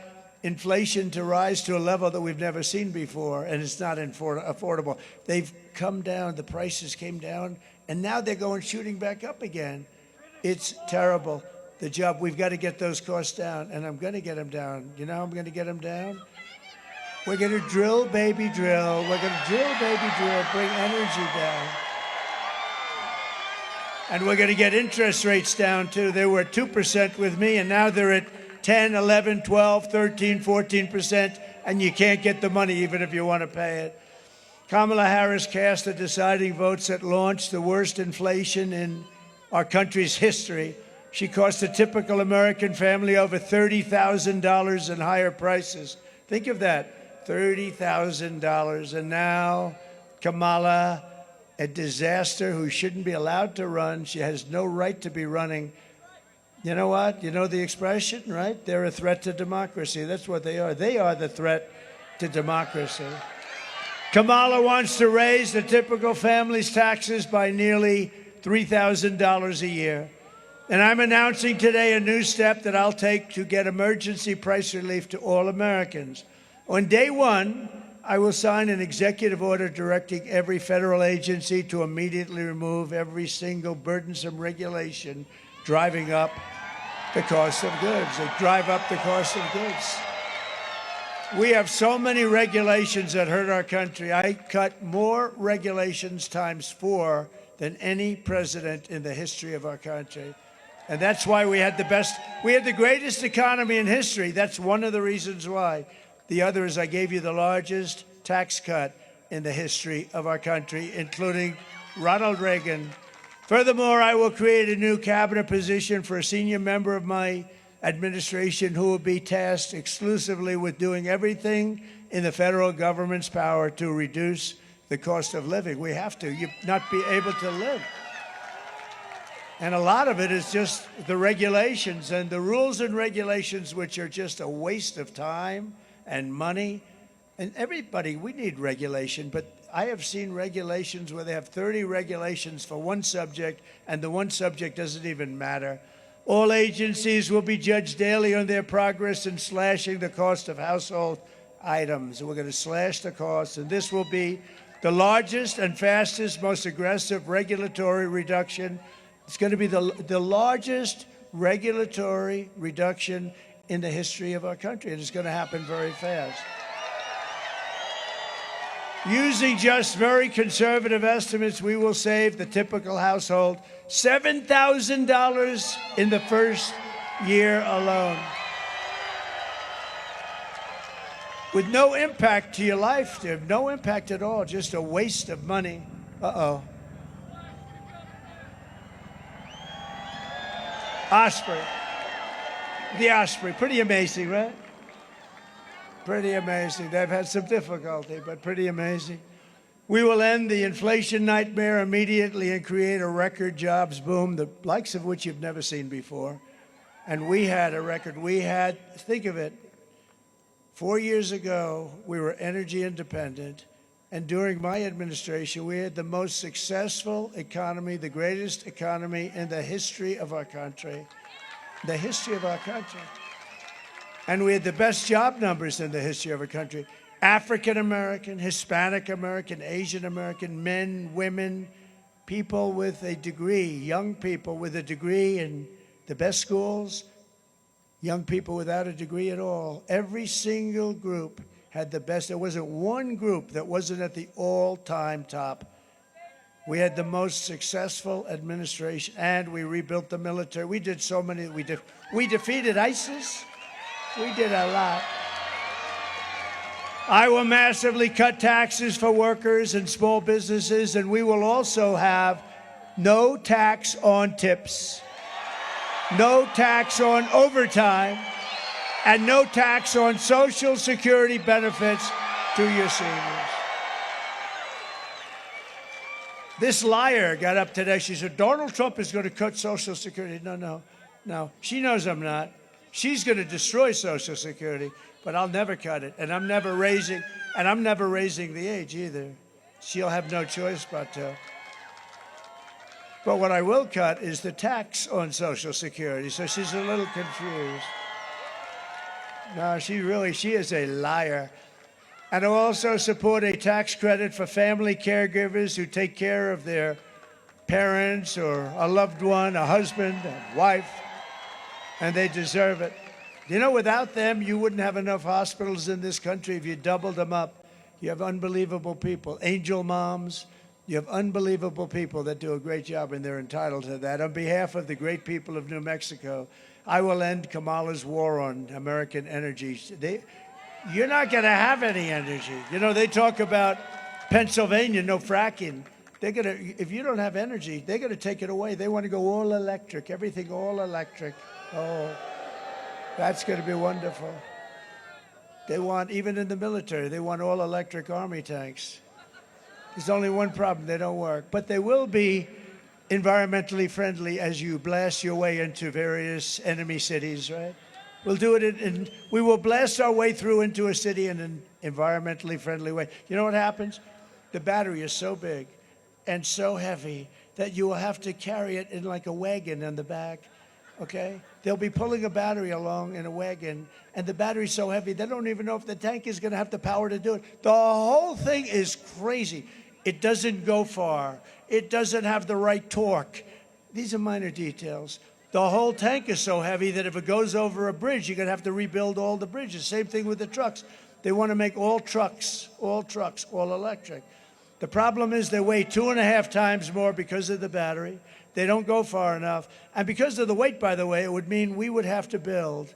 B: inflation to rise to a level that we've never seen before, and it's not affordable. They've come down, the prices came down, and now they're going shooting back up again. It's terrible. The job, we've got to get those costs down, and I'm going to get them down. You know how I'm going to get them down? We're going to drill, baby, drill. We're going to drill, baby, drill, bring energy down. And we're going to get interest rates down, too. They were at 2% with me, and now they're at 10, 11, 12, 13, 14%, and you can't get the money even if you want to pay it. Kamala Harris cast the deciding votes that launched the worst inflation in our country's history. She cost a typical American family over $30,000 in higher prices. Think of that, $30,000. And now Kamala, a disaster who shouldn't be allowed to run. She has no right to be running. You know what? You know the expression, right? They're a threat to democracy. That's what they are. They are the threat to democracy. Kamala wants to raise the typical family's taxes by nearly $3,000 a year. And I'm announcing today a new step that I'll take to get emergency price relief to all Americans. On day one, I will sign an executive order directing every federal agency to immediately remove every single burdensome regulation driving up the cost of goods. They drive up the cost of goods. We have so many regulations that hurt our country. I cut more regulations ×4 than any president in the history of our country. And that's why we had the greatest economy in history. That's one of the reasons why. The other is I gave you the largest tax cut in the history of our country, including Ronald Reagan. Furthermore, I will create a new cabinet position for a senior member of my administration who will be tasked exclusively with doing everything in the federal government's power to reduce the cost of living. We have to. You not be able to live. And a lot of it is just the regulations and the rules and regulations, which are just a waste of time and money. And everybody, we need regulation, but I have seen regulations where they have 30 regulations for one subject, and the one subject doesn't even matter. All agencies will be judged daily on their progress in slashing the cost of household items. We're going to slash the cost, and this will be the largest and fastest, most aggressive regulatory reduction. It's going to be the largest regulatory reduction in the history of our country, and it's going to happen very fast. Using just very conservative estimates, we will save the typical household $7,000 in the first year alone, with no impact to your life, dear. No impact at all, just a waste of money. Uh-oh. Osprey. The Osprey. Pretty amazing, right? Pretty amazing. They've had some difficulty, but pretty amazing. We will end the inflation nightmare immediately and create a record jobs boom, the likes of which you've never seen before. And we had a record. Think of it, 4 years ago, we were energy independent. And during my administration, we had the most successful economy, the greatest economy in the history of our country. The history of our country. And we had the best job numbers in the history of our country. African American, Hispanic American, Asian American, men, women, people with a degree, young people with a degree in the best schools, young people without a degree at all. Every single group had the best. There wasn't one group that wasn't at the all-time top. We had the most successful administration, and we rebuilt the military. We did so many. We defeated ISIS. We did a lot. I will massively cut taxes for workers and small businesses, and we will also have no tax on tips, no tax on overtime, and no tax on Social Security benefits to your seniors. This liar got up today. She said, Donald Trump is going to cut Social Security. No. She knows I'm not. She's going to destroy Social Security, but I'll never cut it. And I'm never raising the age either. She'll have no choice but to. But what I will cut is the tax on Social Security. So she's a little confused. No, she is a liar. And I'll also support a tax credit for family caregivers who take care of their parents or a loved one, a husband, a wife. And they deserve it. You know, without them, you wouldn't have enough hospitals in this country if you doubled them up. You have unbelievable people, angel moms. You have unbelievable people that do a great job, and they're entitled to that. On behalf of the great people of New Mexico, I will end Kamala's war on American energy. You're not going to have any energy. You know, they talk about Pennsylvania, no fracking. If you don't have energy, they're going to take it away. They want to go all electric, everything all electric. Oh, that's going to be wonderful. They want, even in the military, they want all electric army tanks. There's only one problem, they don't work. But they will be environmentally friendly as you blast your way into various enemy cities, right? We'll do it we will blast our way through into a city in an environmentally friendly way. You know what happens? The battery is so big and so heavy that you will have to carry it in like a wagon on the back, okay? They'll be pulling a battery along in a wagon, and the battery's so heavy, they don't even know if the tank is gonna have the power to do it. The whole thing is crazy. It doesn't go far. It doesn't have the right torque. These are minor details. The whole tank is so heavy that if it goes over a bridge, you're gonna have to rebuild all the bridges. Same thing with the trucks. They wanna make all trucks, all electric. The problem is they weigh 2.5 times more because of the battery. They don't go far enough. And because of the weight, by the way, it would mean we would have to build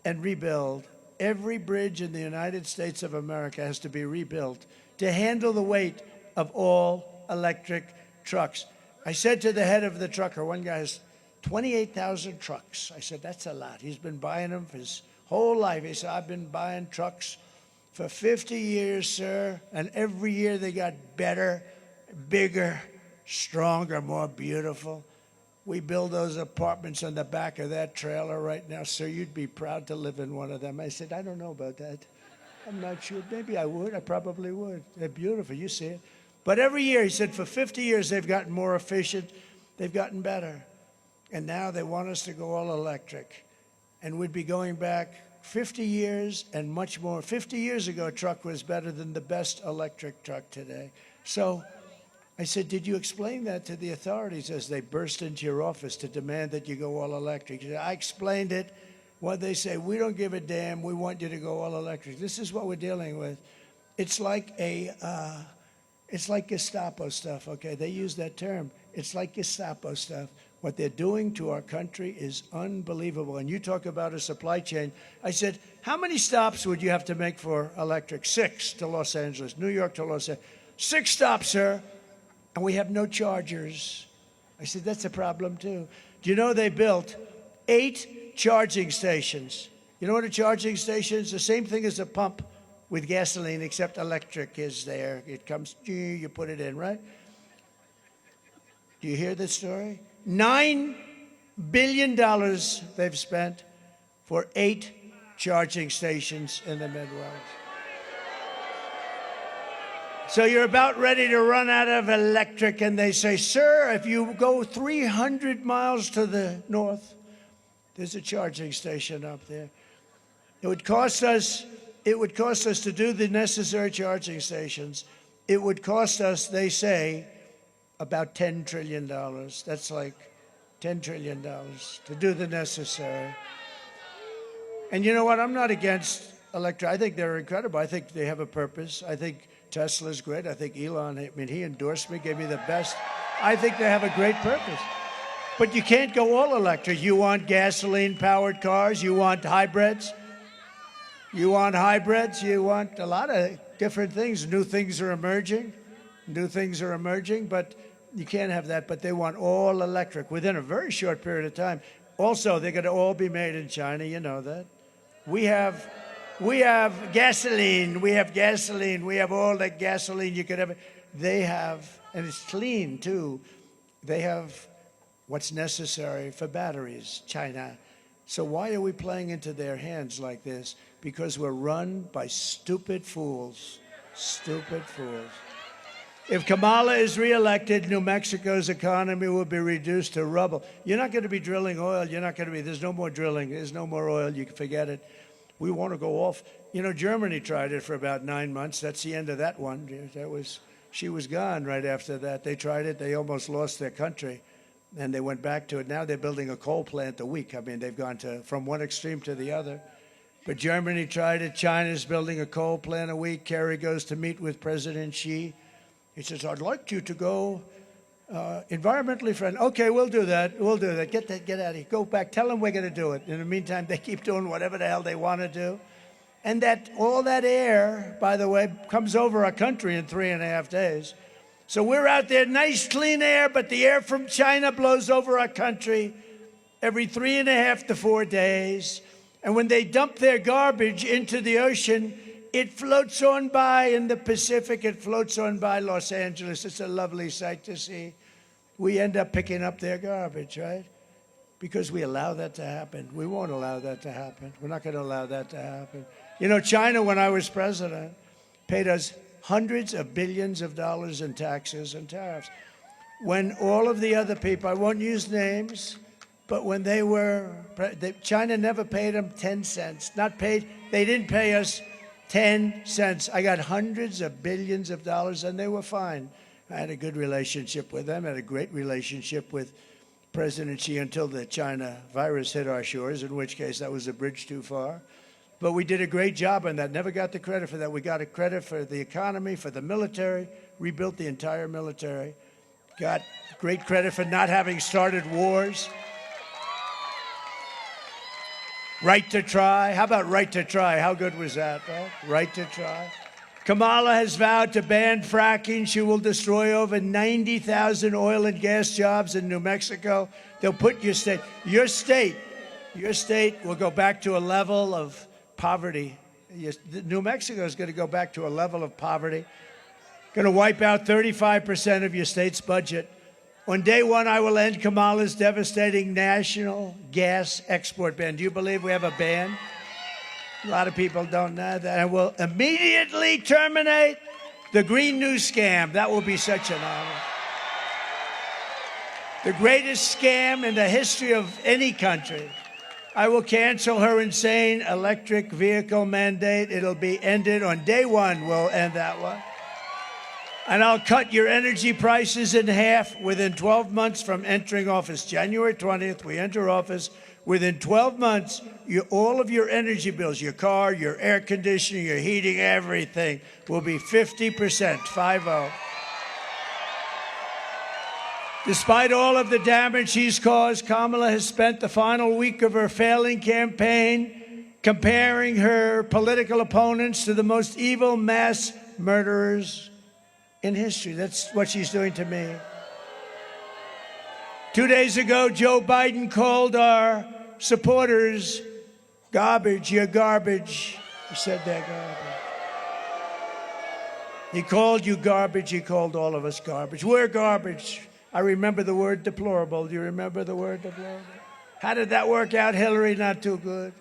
B: and rebuild every bridge in the United States of America has to be rebuilt to handle the weight of all electric trucks. I said to the head of the trucker, one guy has 28,000 trucks. I said, that's a lot. He's been buying them for his whole life. He said, I've been buying trucks for 50 years, sir, and every year they got better, bigger, stronger, more beautiful. We build those apartments on the back of that trailer right now, sir. You'd be proud to live in one of them. I said, I don't know about that. I'm not sure. Maybe I would. I probably would. They're beautiful. You see it. But every year, he said, for 50 years, they've gotten more efficient. They've gotten better. And now they want us to go all electric. And we'd be going back 50 years and much more. 50 years ago, a truck was better than the best electric truck today. So I said, did you explain that to the authorities as they burst into your office to demand that you go all electric? He said, I explained it. What they say, we don't give a damn. We want you to go all electric. This is what we're dealing with. It's like Gestapo stuff, okay? They use that term. It's like Gestapo stuff. What they're doing to our country is unbelievable. And you talk about a supply chain. I said, how many stops would you have to make for electric? 6 to Los Angeles, New York to Los Angeles. 6 stops, sir, and we have no chargers. I said, that's a problem, too. Do you know they built 8 charging stations? You know what a charging station is? The same thing as a pump with gasoline, except electric is there. It comes, you put it in, right? Do you hear this story? $9 billion they've spent for 8 charging stations in the Midwest. So you're about ready to run out of electric, and they say, sir, if you go 300 miles to the north, there's a charging station up there. It would cost us to do the necessary charging stations. It would cost us, they say, about $10 trillion. That's like $10 trillion to do the necessary. And you know what? I'm not against electric. I think they're incredible. I think they have a purpose. I think Tesla's great. I think Elon, I mean, he endorsed me, gave me the best. I think they have a great purpose. But you can't go all electric. You want gasoline-powered cars. You want hybrids. You want hybrids. You want a lot of different things. New things are emerging. But you can't have that. But they want all electric within a very short period of time. Also, they're going to all be made in China. You know that. We have gasoline. We have all the gasoline you could ever. They have, and it's clean too. They have what's necessary for batteries, China. So why are we playing into their hands like this? Because we're run by stupid fools. Stupid fools. If Kamala is reelected, New Mexico's economy will be reduced to rubble. You're not going to be drilling oil. There's no more drilling. There's no more oil. You can forget it. We want to go off. You know, Germany tried it for about 9 months. That's the end of that one. She was gone right after that. They tried it. They almost lost their country. And they went back to it. Now they're building a coal plant a week. I mean, they've gone from one extreme to the other. But Germany tried it. China's building a coal plant a week. Kerry goes to meet with President Xi. He says, I'd like you to go environmentally friendly. Okay, we'll do that. Get out of here. Go back. Tell them we're going to do it. In the meantime, they keep doing whatever the hell they want to do. And all that air, by the way, comes over our country in 3.5 days. So we're out there, nice clean air, but the air from China blows over our country every 3.5 to 4 days. And when they dump their garbage into the ocean, it floats on by in the Pacific. It floats on by Los Angeles. It's a lovely sight to see. We end up picking up their garbage, right? Because we allow that to happen. We won't allow that to happen. We're not going to allow that to happen. You know, China, when I was president, paid us hundreds of billions of dollars in taxes and tariffs. When all of the other people, I won't use names, but when China never paid them 10 cents. They didn't pay us 10 cents. I got hundreds of billions of dollars, and they were fine. I had a good relationship with them. I had a great relationship with President Xi until the China virus hit our shores, in which case that was a bridge too far. But we did a great job on that. Never got the credit for that. We got a credit for the economy, for the military, rebuilt the entire military. Got great credit for not having started wars. Right to try. How about right to try? How good was that, right? Right to try. Kamala has vowed to ban fracking. She will destroy over 90,000 oil and gas jobs in New Mexico. They'll put your state will go back to a level of poverty. New Mexico is going to go back to a level of poverty. Going to wipe out 35% of your state's budget. On day one, I will end Kamala's devastating national gas export ban. Do you believe we have a ban? A lot of people don't know that. I will immediately terminate the Green New Scam. That will be such an honor. The greatest scam in the history of any country. I will cancel her insane electric vehicle mandate. It'll be ended on day one. We'll end that one. And I'll cut your energy prices in half within 12 months from entering office. January 20th, we enter office. Within 12 months, all of your energy bills, your car, your air conditioning, your heating, everything will be 50%, 5-0. Despite all of the damage she's caused, Kamala has spent the final week of her failing campaign comparing her political opponents to the most evil mass murderers in history. That's what she's doing to me. 2 days ago, Joe Biden called our supporters garbage. You're garbage. He said they're garbage. He called you garbage. He called all of us garbage. We're garbage. I remember the word deplorable. Do you remember the word deplorable? How did that work out, Hillary? Not too good.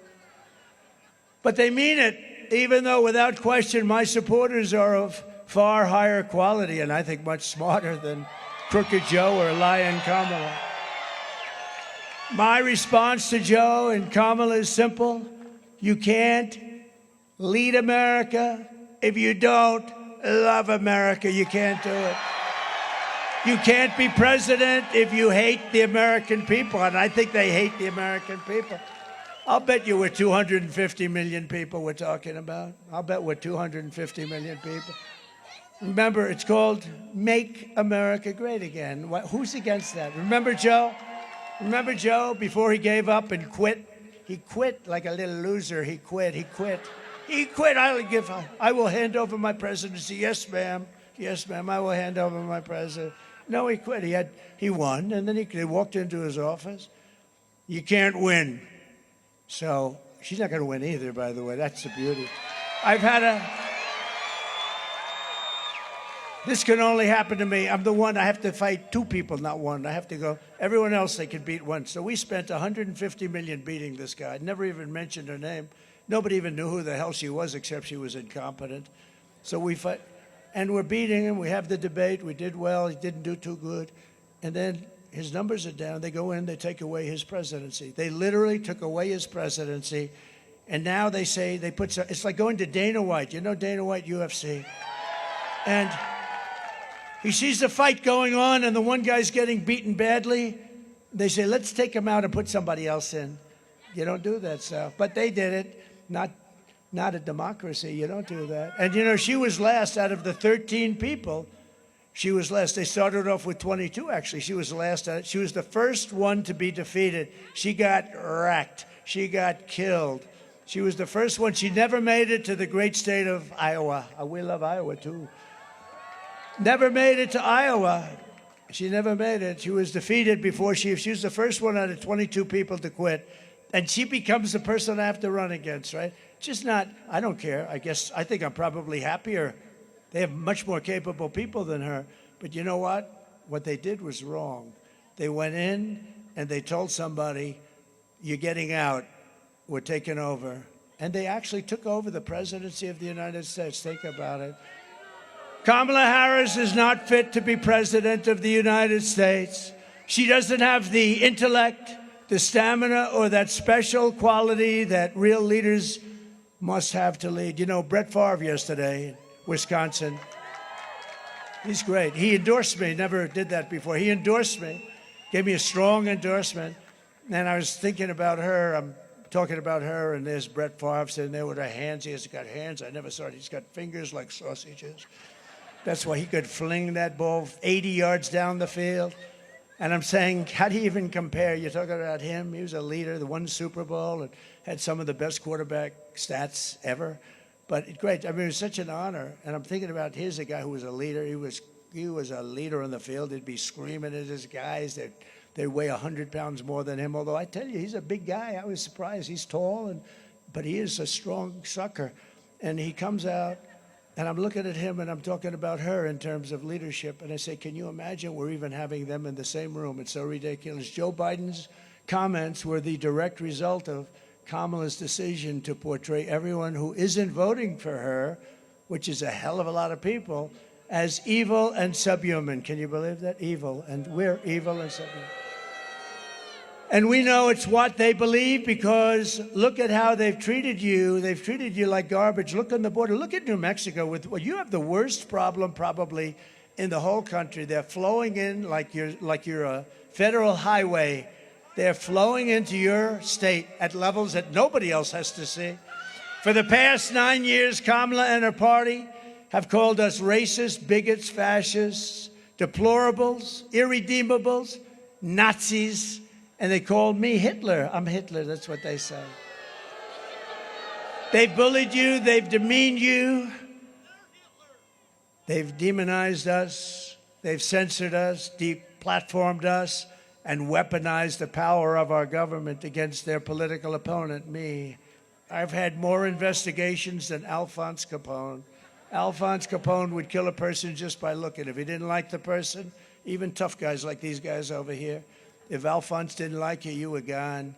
B: But they mean it, even though without question my supporters are of far higher quality and I think much smarter than Crooked Joe or Lion Kamala. My response to Joe and Kamala is simple. You can't lead America if you don't love America. You can't do it. You can't be president if you hate the American people, and I think they hate the American people. I'll bet you we're 250 million people we're talking about. I'll bet we're 250 million people. Remember, it's called Make America Great Again. Who's against that? Remember Joe? Remember Joe before he gave up and quit? He quit like a little loser. He quit. I will hand over my presidency. Yes, ma'am. Yes, ma'am. I will hand over my presidency. No, he quit. He won, and then he walked into his office. You can't win. So she's not going to win either, by the way. That's the beauty. This can only happen to me. I'm the one. I have to fight two people, not one. I have to go. Everyone else they can beat once. So we spent $150 million beating this guy. Never even mentioned her name. Nobody even knew who the hell she was, except she was incompetent. So we fight. And we're beating him. We have the debate. We did well. He didn't do too good. And then his numbers are down. They go in. They take away his presidency. They literally took away his presidency. And now they say it's like going to Dana White. You know Dana White, UFC. And he sees the fight going on, and the one guy's getting beaten badly. They say, let's take him out and put somebody else in. You don't do that stuff. But they did it. Not a democracy. You don't do that. And, she was last out of the 13 people. She was last. They started off with 22, actually. She was last. She was the first one to be defeated. She got wrecked. She got killed. She was the first one. She never made it to the great state of Iowa. We love Iowa, too. Never made it to Iowa. She never made it. She was defeated before she was the first one out of 22 people to quit. And she becomes the person I have to run against, right? Just not, I don't care. I think I'm probably happier. They have much more capable people than her. But you know what? What they did was wrong. They went in and they told somebody, you're getting out. We're taking over. And they actually took over the presidency of the United States. Think about it. Kamala Harris is not fit to be president of the United States. She doesn't have the intellect, the stamina, or that special quality that real leaders must have to lead. Brett Favre yesterday, Wisconsin. He's great. He endorsed me. Never did that before. He endorsed me, gave me a strong endorsement. And I was thinking about her. I'm talking about her, and there's Brett Favre sitting there with her hands. He has got hands. I never saw it. He's got fingers like sausages. That's why he could fling that ball 80 yards down the field. And I'm saying, how do you even compare? You're talking about him. He was a leader, the won Super Bowl, and had some of the best quarterback stats ever. But great. I mean, it was such an honor. And I'm thinking about here's a guy who was a leader. He was a leader on the field. He'd be screaming at his guys. They weigh 100 pounds more than him. Although I tell you, he's a big guy. I was surprised. He's tall, but he is a strong sucker. And he comes out, and I'm looking at him, and I'm talking about her in terms of leadership. And I say, can you imagine we're even having them in the same room? It's so ridiculous. Joe Biden's comments were the direct result of Kamala's decision to portray everyone who isn't voting for her, which is a hell of a lot of people, as evil and subhuman. Can you believe that? Evil. And we're evil and subhuman. And we know it's what they believe because look at how they've treated you. They've treated you like garbage. Look on the border. Look at New Mexico. You have the worst problem probably in the whole country. They're flowing in like you're a federal highway. They're flowing into your state at levels that nobody else has to see. For the past 9 years, Kamala and her party have called us racist, bigots, fascists, deplorables, irredeemables, Nazis, and they called me Hitler. I'm Hitler, that's what they say. They've bullied you, they've demeaned you, they've demonized us, they've censored us, deplatformed us, and weaponized the power of our government against their political opponent, me. I've had more investigations than Alphonse Capone. Alphonse Capone would kill a person just by looking. If he didn't like the person, even tough guys like these guys over here, if Alphonse didn't like you, you were gone.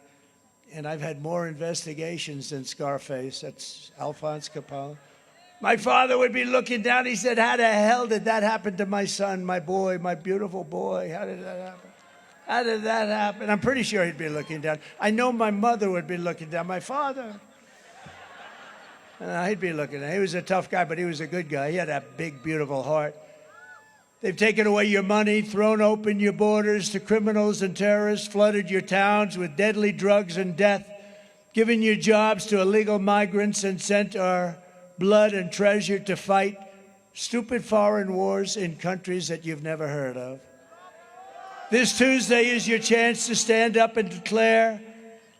B: And I've had more investigations than Scarface. That's Alphonse Capone. My father would be looking down. He said, how the hell did that happen to my son, my boy, my beautiful boy? How did that happen? How did that happen? I'm pretty sure he'd be looking down. I know my mother would be looking down. My father. He'd be looking down. He was a tough guy, but he was a good guy. He had a big, beautiful heart. They've taken away your money, thrown open your borders to criminals and terrorists, flooded your towns with deadly drugs and death, given your jobs to illegal migrants, and sent our blood and treasure to fight stupid foreign wars in countries that you've never heard of. This Tuesday is your chance to stand up and declare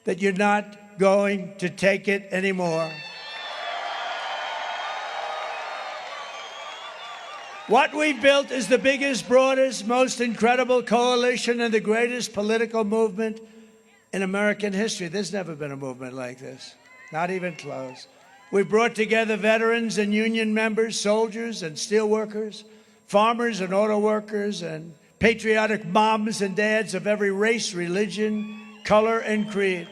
B: that you're not going to take it anymore. What we've built is the biggest, broadest, most incredible coalition and the greatest political movement in American history. There's never been a movement like this, not even close. We've brought together veterans and union members, soldiers and steelworkers, farmers and auto workers, and patriotic moms and dads of every race, religion, color, and creed.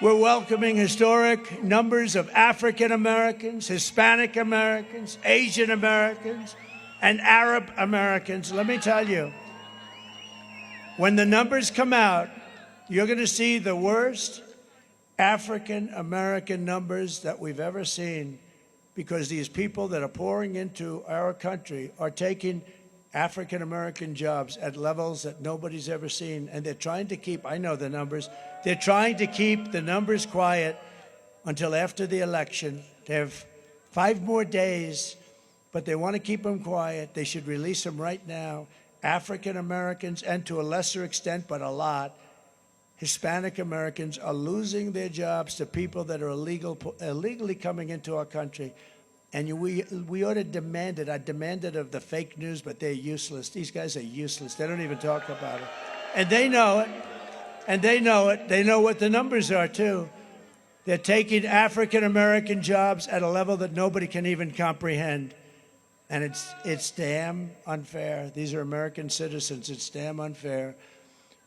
B: We're welcoming historic numbers of African Americans, Hispanic Americans, Asian Americans, and Arab Americans. Let me tell you, when the numbers come out, you're going to see the worst African American numbers that we've ever seen, because these people that are pouring into our country are taking African American jobs at levels that nobody's ever seen, and they're trying to keep, I know the numbers, they're trying to keep the numbers quiet until after the election. They have 5 more days, but they want to keep them quiet. They should release them right now. African Americans, and to a lesser extent, but a lot, Hispanic Americans are losing their jobs to people that are illegally coming into our country. And we ought to demand it. I demand it of the fake news, but they're useless. These guys are useless. They don't even talk about it. And they know it. And they know it. They know what the numbers are, too. They're taking African American jobs at a level that nobody can even comprehend. And it's damn unfair. These are American citizens. It's damn unfair.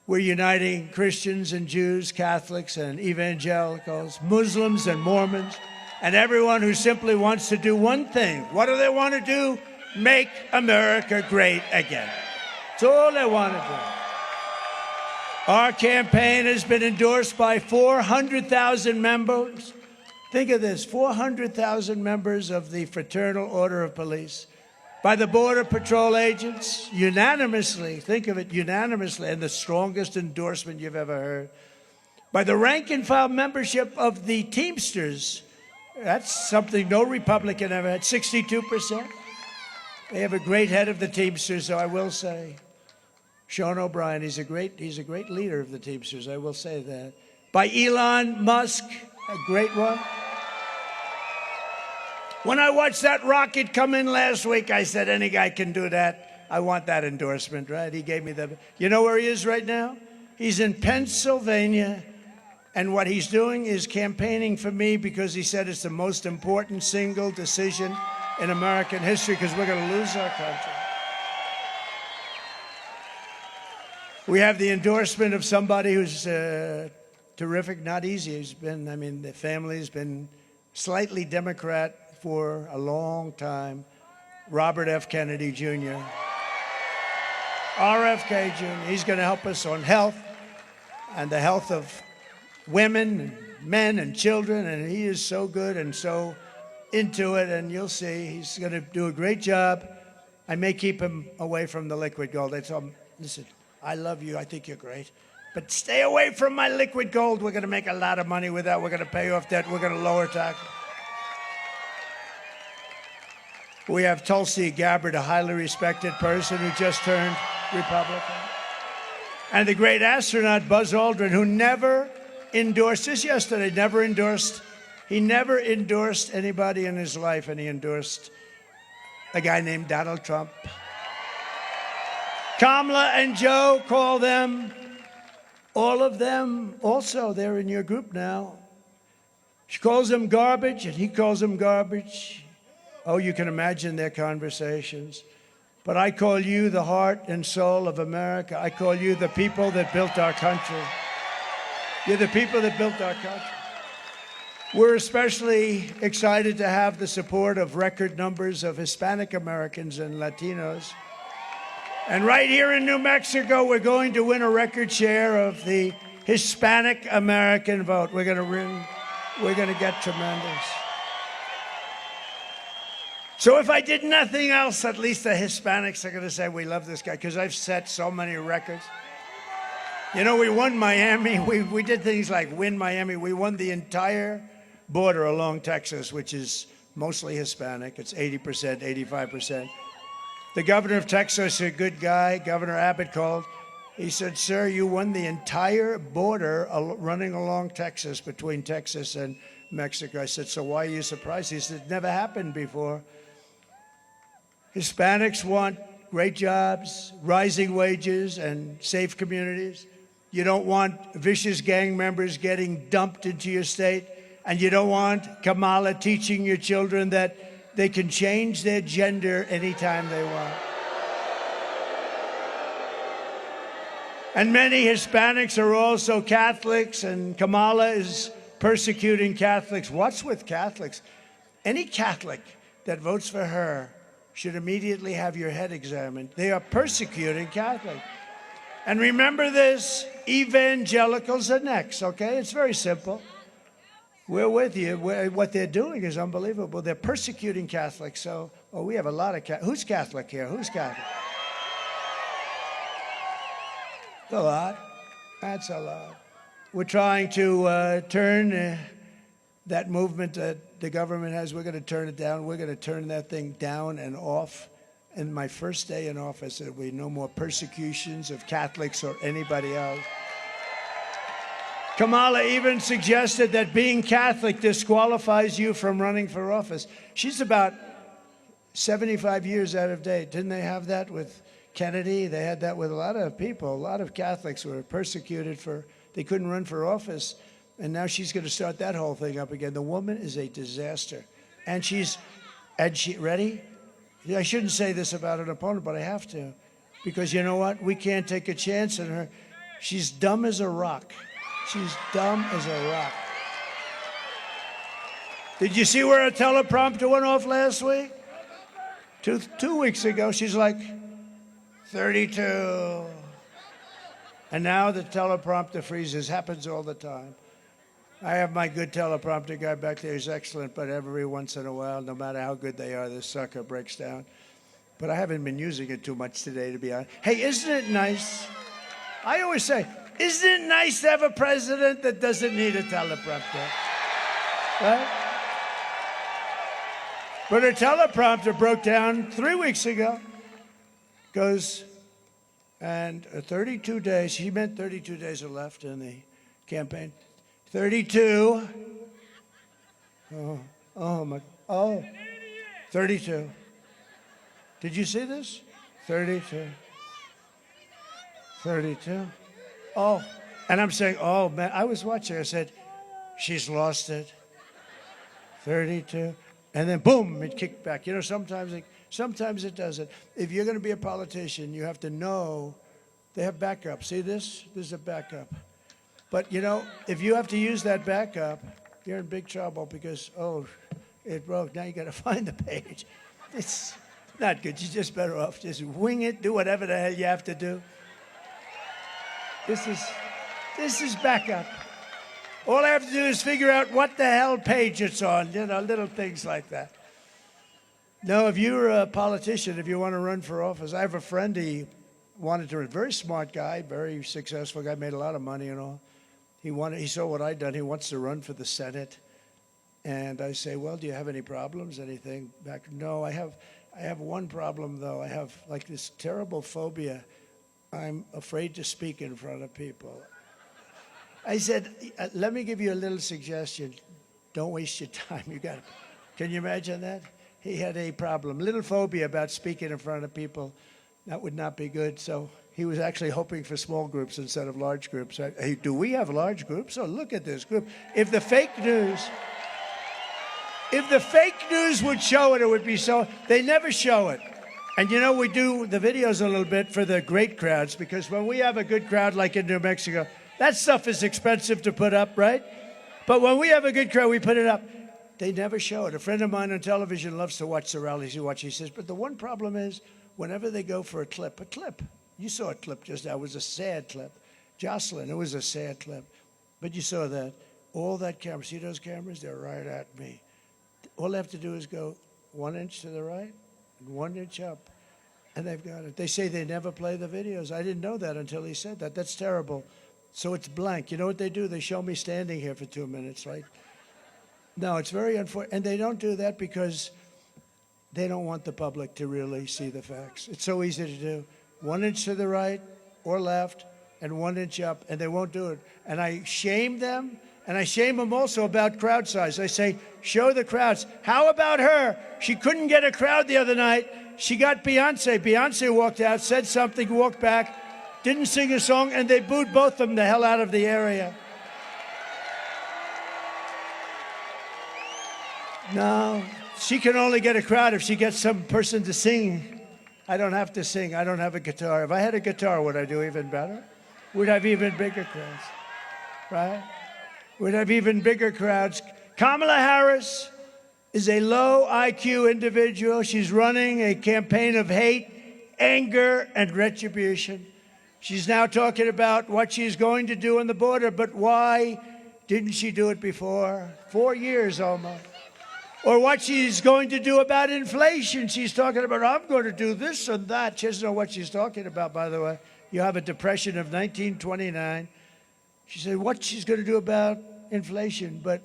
B: We're uniting Christians and Jews, Catholics and evangelicals, Muslims and Mormons, and everyone who simply wants to do one thing. What do they want to do? Make America great again. That's all they want to do. Our campaign has been endorsed by 400,000 members. Think of this, 400,000 members of the Fraternal Order of Police, by the Border Patrol agents, unanimously, think of it, unanimously, and the strongest endorsement you've ever heard, by the rank and file membership of the Teamsters. That's something no Republican ever had, 62%. They have a great head of the Teamsters, so I will say. Sean O'Brien, he's a great leader of the Teamsters, I will say that. By Elon Musk, a great one. When I watched that rocket come in last week, I said, any guy can do that. I want that endorsement, right? He gave me the, you know where he is right now? He's in Pennsylvania, and what he's doing is campaigning for me because he said it's the most important single decision in American history because we're going to lose our country. We have the endorsement of somebody who's terrific, not easy. He's been, I mean, the family's been slightly Democrat for a long time. Robert F. Kennedy Jr. RFK Jr. He's going to help us on health and the health of women, and men, and children, and he is so good and so into it, and you'll see he's going to do a great job. I may keep him away from the liquid gold. I told him, listen, I love you. I think you're great. But stay away from my liquid gold. We're going to make a lot of money with that. We're going to pay off debt. We're going to lower taxes. We have Tulsi Gabbard, a highly respected person who just turned Republican. And the great astronaut Buzz Aldrin, who never endorsed, just yesterday, he never endorsed anybody in his life, and he endorsed a guy named Donald Trump. Kamala and Joe, call them. All of them also, they're in your group now. She calls them garbage, and he calls them garbage. Oh, you can imagine their conversations. But I call you the heart and soul of America. I call you the people that built our country. You're the people that built our country. We're especially excited to have the support of record numbers of Hispanic Americans and Latinos. And right here in New Mexico, we're going to win a record share of the Hispanic American vote. We're going to get tremendous. So if I did nothing else, at least the Hispanics are going to say, we love this guy, because I've set so many records. You know, we won Miami. We did things like win Miami. We won the entire border along Texas, which is mostly Hispanic. It's 80%, 85%. The governor of Texas, a good guy, Governor Abbott, called. He said, sir, you won the entire border running along Texas, between Texas and Mexico. I said, so why are you surprised? He said, it never happened before. Hispanics want great jobs, rising wages, and safe communities. You don't want vicious gang members getting dumped into your state. And you don't want Kamala teaching your children that they can change their gender anytime they want. And many Hispanics are also Catholics, and Kamala is persecuting Catholics. What's with Catholics? Any Catholic that votes for her should immediately have your head examined. They are persecuting Catholics. And remember this, evangelicals are next, okay? It's very simple. We're with you. What they're doing is unbelievable. They're persecuting Catholics. So, we have a lot of Catholics. Who's Catholic here? Who's Catholic? A lot. That's a lot. We're trying to turn that movement that the government has. We're going to turn it down. We're going to turn that thing down and off. And my first day in office, there will be no more persecutions of Catholics or anybody else. Kamala even suggested that being Catholic disqualifies you from running for office. She's about 75 years out of date. Didn't they have that with Kennedy? They had that with a lot of people. A lot of Catholics were persecuted they couldn't run for office. And now she's going to start that whole thing up again. The woman is a disaster. And she, ready? I shouldn't say this about an opponent, but I have to. Because you know what? We can't take a chance on her. She's dumb as a rock. She's dumb as a rock. Did you see where her teleprompter went off last week? Two weeks ago, she's like 32. And now the teleprompter freezes. Happens all the time. I have my good teleprompter guy back there. He's excellent, but every once in a while, no matter how good they are, this sucker breaks down. But I haven't been using it too much today, to be honest. Hey, isn't it nice? I always say, isn't it nice to have a president that doesn't need a teleprompter? Right? But her teleprompter broke down 3 weeks ago. Goes, And 32 days, he meant 32 days are left in the campaign. 32. Oh, 32. Did you see this? 32. 32. Oh, and I'm saying, oh, man, I was watching. I said, she's lost it. 32. And then, boom, it kicked back. You know, sometimes it doesn't. If you're going to be a politician, you have to know they have backup. See this? This is a backup. But, you know, if you have to use that backup, you're in big trouble because, oh, it broke. Now you got to find the page. It's not good. You're just better off just wing it, do whatever the hell you have to do. This is backup. All I have to do is figure out what the hell page it's on, you know, little things like that. No, if you're a politician, if you want to run for office, I have a friend, he wanted to, a very smart guy, very successful guy, made a lot of money and all. He saw what I'd done. He wants to run for the Senate. And I say, well, do you have any problems, anything? Back, no, I have one problem, though. I have like this terrible phobia. I'm afraid to speak in front of people. I said, let me give you a little suggestion. Don't waste your time. You got it. Can you imagine that? He had a problem, little phobia about speaking in front of people. That would not be good. So he was actually hoping for small groups instead of large groups. Hey, do we have large groups? Oh, look at this group. If the fake news would show it, it would be so. They never show it. And you know, we do the videos a little bit for the great crowds, because when we have a good crowd like in New Mexico, that stuff is expensive to put up, right? But when we have a good crowd, we put it up. They never show it. A friend of mine on television loves to watch the rallies. He says, but the one problem is whenever they go for a clip. You saw a clip just now. It was a sad clip. Jocelyn, it was a sad clip. But you saw that. All that camera, see those cameras? They're right at me. All they have to do is go 1 inch to the right and 1 inch up, and they've got it. They say they never play the videos. I didn't know that until he said that. That's terrible. So it's blank. You know what they do? They show me standing here for 2 minutes, right? No, it's very unfortunate. And they don't do that because they don't want the public to really see the facts. It's so easy to do. 1 inch to the right or left and 1 inch up, and they won't do it. And I shame them, and I shame them also about crowd size. I say, show the crowds. How about her? She couldn't get a crowd the other night. She got Beyonce. Beyonce walked out, said something, walked back, didn't sing a song, and they booed both of them the hell out of the area. No, she can only get a crowd if she gets some person to sing. I don't have to sing. I don't have a guitar. If I had a guitar, would I do even better? We'd have even bigger crowds, right? We'd have even bigger crowds. Kamala Harris is a low IQ individual. She's running a campaign of hate, anger, and retribution. She's now talking about what she's going to do on the border, but why didn't she do it before? 4 years almost. Or what she's going to do about inflation. She's talking about, I'm going to do this and that. She doesn't know what she's talking about, by the way. You have a depression of 1929. She said what she's going to do about inflation, but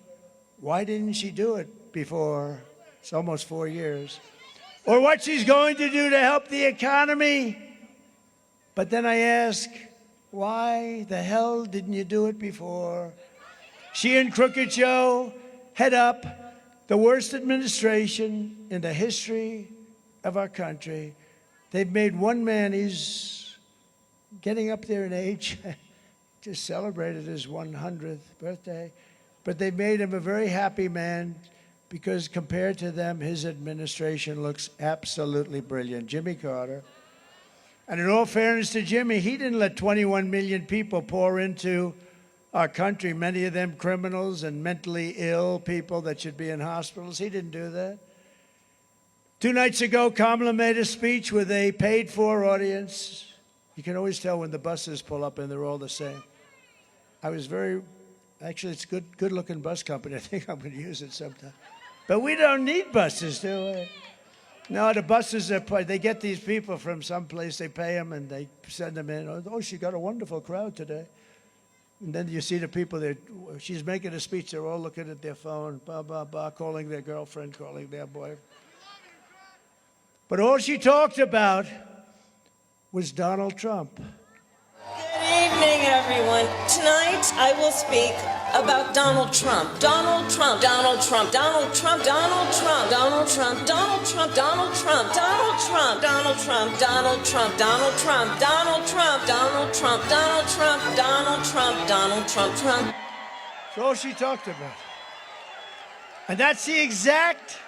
B: why didn't she do it before? It's almost 4 years. Or what she's going to do to help the economy. But then I ask, why the hell didn't you do it before? She and Crooked Joe head up the worst administration in the history of our country. They've made one man, he's getting up there in age, just celebrated his 100th birthday, but they made him a very happy man because compared to them, his administration looks absolutely brilliant. Jimmy Carter. And in all fairness to Jimmy, he didn't let 21 million people pour into our country, many of them criminals and mentally ill people that should be in hospitals. He didn't do that. 2 nights ago, Kamala made a speech with a paid-for audience. You can always tell when the buses pull up and they're all the same. Actually, it's a good-looking bus company. I think I'm going to use it sometime. But we don't need buses, do we? No, the buses, they get these people from someplace, they pay them, and they send them in. Oh, she got a wonderful crowd today. And then you see the people that she's making a speech, they're all looking at their phone, blah, blah, blah, calling their girlfriend, calling their boyfriend. But all she talked about was Donald Trump.
O: Good evening, everyone. Tonight, I will speak about Donald Trump. Donald Trump, Donald Trump, Donald Trump, Donald Trump, Donald Trump, Donald Trump, Donald Trump, Donald Trump, Donald Trump, Donald Trump, Donald Trump, Donald Trump, Donald Trump, Donald Trump, Donald Trump, Donald Trump, Trump.
B: That's all she talked about. And that's the exact,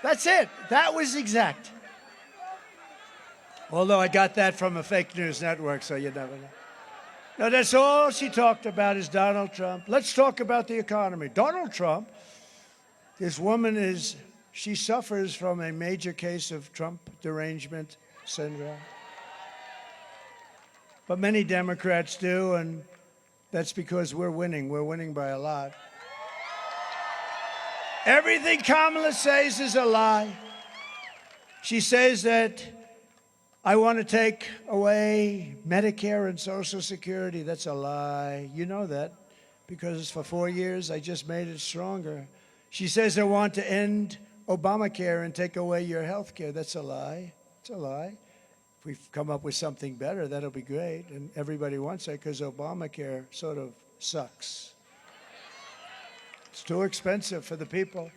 B: that's it. That was exact. Although I got that from a fake news network, so you never know. No, that's all she talked about is Donald Trump. Let's talk about the economy. Donald Trump, this woman she suffers from a major case of Trump derangement syndrome. But many Democrats do, and that's because we're winning. We're winning by a lot. Everything Kamala says is a lie. She says that I want to take away Medicare and Social Security. That's a lie. You know that because for 4 years I just made it stronger. She says I want to end Obamacare and take away your health care. That's a lie. It's a lie. If we've come up with something better, that'll be great. And everybody wants that because Obamacare sort of sucks. It's too expensive for the people.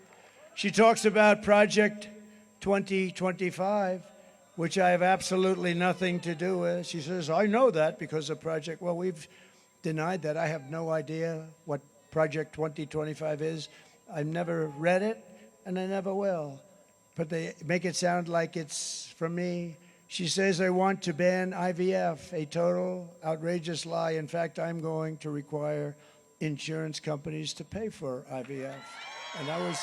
B: She talks about Project 2025, which I have absolutely nothing to do with. She says, I know that because of Project. Well, we've denied that. I have no idea what Project 2025 is. I've never read it, and I never will. But they make it sound like it's from me. She says, I want to ban IVF, a total outrageous lie. In fact, I'm going to require insurance companies to pay for IVF. And that was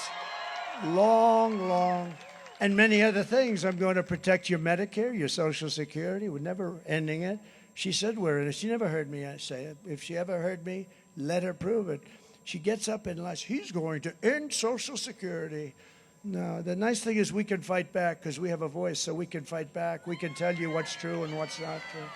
B: long, and many other things. I'm going to protect your Medicare, your Social Security. We're never ending it. She said we're in it. She never heard me say it. If she ever heard me, let her prove it. She gets up and lies. He's going to end Social Security. No, the nice thing is we can fight back because we have a voice, so we can fight back. We can tell you what's true and what's not true.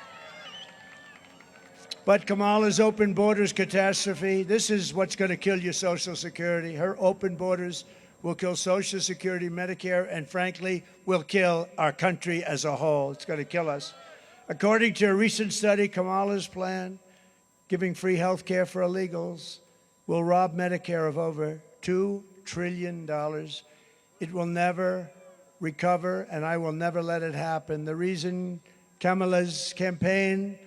B: But Kamala's open borders catastrophe, this is what's going to kill your Social Security. Her open borders will kill Social Security, Medicare, and frankly, will kill our country as a whole. It's going to kill us. According to a recent study, Kamala's plan, giving free health care for illegals, will rob Medicare of over $2 trillion. It will never recover, and I will never let it happen. The reason Kamala's campaign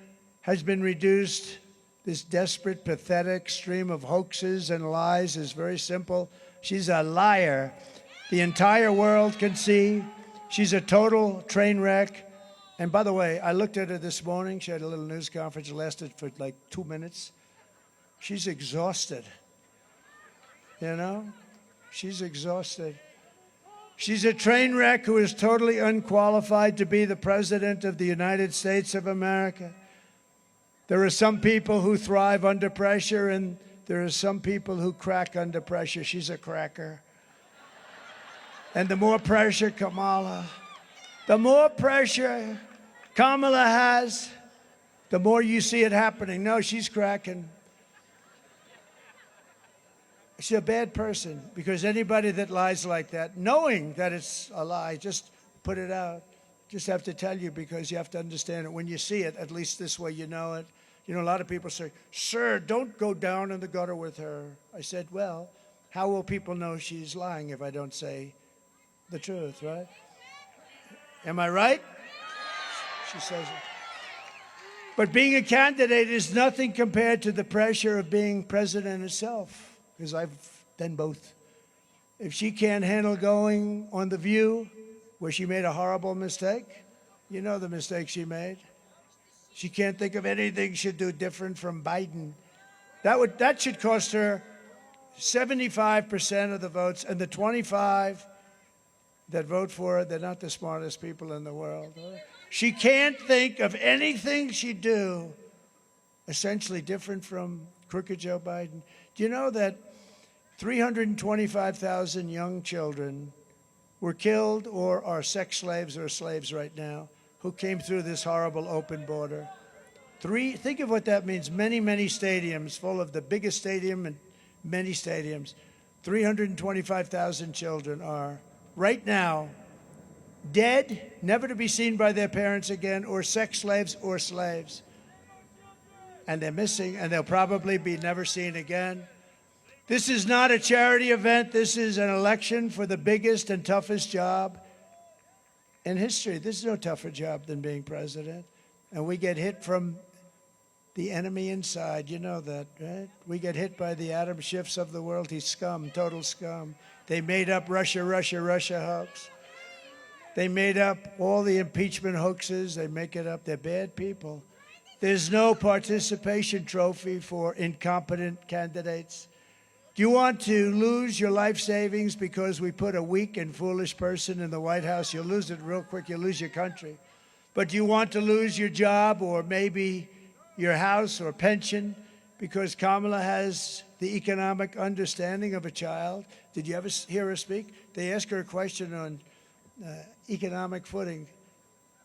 B: has been reduced, this desperate, pathetic stream of hoaxes and lies, is very simple. She's a liar. The entire world can see she's a total train wreck. And by the way, I looked at her this morning. She had a little news conference. It lasted for like 2 minutes. She's exhausted. You know? She's exhausted. She's a train wreck who is totally unqualified to be the president of the United States of America. There are some people who thrive under pressure, and there are some people who crack under pressure. She's a cracker. And the more pressure Kamala has, the more you see it happening. No, she's cracking. She's a bad person because anybody that lies like that, knowing that it's a lie, just put it out. Just have to tell you because you have to understand it. When you see it, at least this way you know it. You know, a lot of people say, sir, don't go down in the gutter with her. I said, well, how will people know she's lying if I don't say the truth, right? Am I right? She says it. But being a candidate is nothing compared to the pressure of being president itself, because I've done both. If she can't handle going on The View, where she made a horrible mistake, you know the mistake she made. She can't think of anything she'd do different from Biden. That should cost her 75% of the votes, and the 25 that vote for her, they're not the smartest people in the world. She can't think of anything she'd do essentially different from crooked Joe Biden. Do you know that 325,000 young children were killed or are sex slaves or slaves right now who came through this horrible open border? Think of what that means. Many, many stadiums full of the biggest stadium and many stadiums. 325,000 children are right now dead, never to be seen by their parents again, or sex slaves or slaves. And they're missing, and they'll probably be never seen again. This is not a charity event. This is an election for the biggest and toughest job in history. This is no tougher job than being president. And we get hit from the enemy inside. You know that, right? We get hit by the Adam Schiffs of the world. He's scum, total scum. They made up Russia hoax. They made up all the impeachment hoaxes. They make it up. They're bad people. There's no participation trophy for incompetent candidates. Do you want to lose your life savings because we put a weak and foolish person in the White House? You'll lose it real quick. You'll lose your country. But do you want to lose your job or maybe your house or pension because Kamala has the economic understanding of a child? Did you ever hear her speak? They ask her a question on economic footing,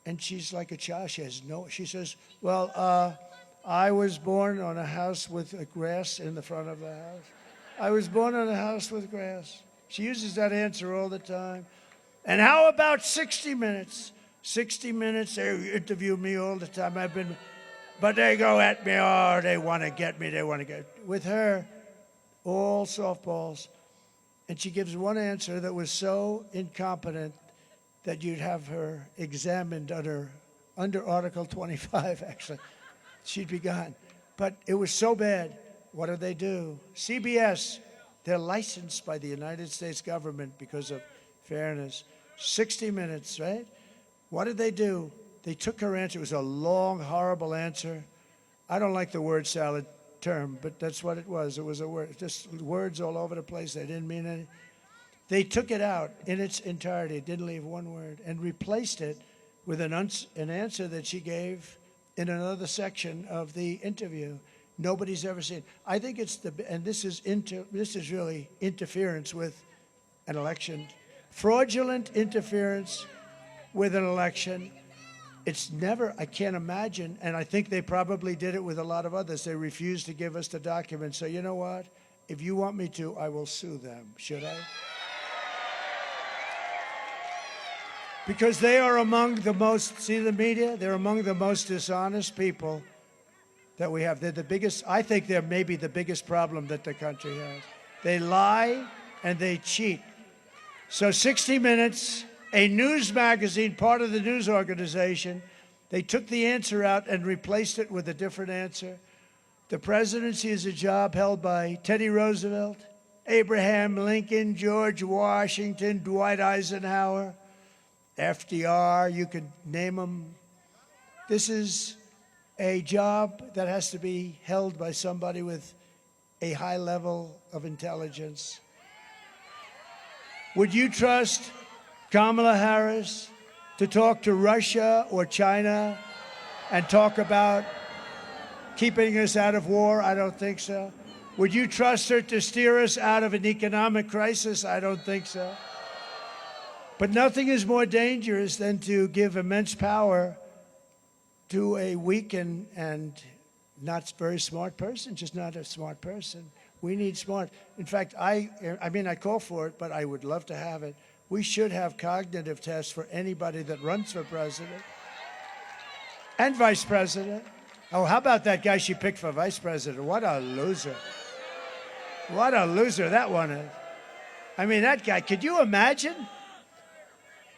B: and she's like a child. She says, well, I was born on a house with grass in the front of the house. I was born on a house with grass. She uses that answer all the time. And how about 60 Minutes? 60 Minutes, they interview me all the time. But they go at me, oh, they want to get me, With her, all softballs. And she gives one answer that was so incompetent that you'd have her examined under Article 25, actually. She'd be gone. But it was so bad. What do they do? CBS, they're licensed by the United States government because of fairness. 60 Minutes, right? What did they do? They took her answer. It was a long, horrible answer. I don't like the word salad term, but that's what it was. It was a word, just words all over the place. They didn't mean anything. They took it out in its entirety, didn't leave one word, and replaced it with an answer that she gave in another section of the interview. Nobody's ever seen. I think it's this is really interference with an election, fraudulent interference with an election. It's never, I can't imagine, and I think they probably did it with a lot of others. They refused to give us the documents. So you know what? If you want me to, I will sue them. Should I? Because they are among the most, see the media? They're among the most dishonest people that we have. They're the biggest, I think they're maybe the biggest problem that the country has. They lie and they cheat. So 60 Minutes, a news magazine, part of the news organization, they took the answer out and replaced it with a different answer. The presidency is a job held by Teddy Roosevelt, Abraham Lincoln, George Washington, Dwight Eisenhower, FDR, you could name them. This is a job that has to be held by somebody with a high level of intelligence. Would you trust Kamala Harris to talk to Russia or China and talk about keeping us out of war? I don't think so. Would you trust her to steer us out of an economic crisis? I don't think so. But nothing is more dangerous than to give immense power to a weak and not very smart person, just not a smart person. We need smart. In fact, I call for it, but I would love to have it. We should have cognitive tests for anybody that runs for president and vice president. Oh, how about that guy she picked for vice president? What a loser. What a loser that one is. I mean, that guy, could you imagine?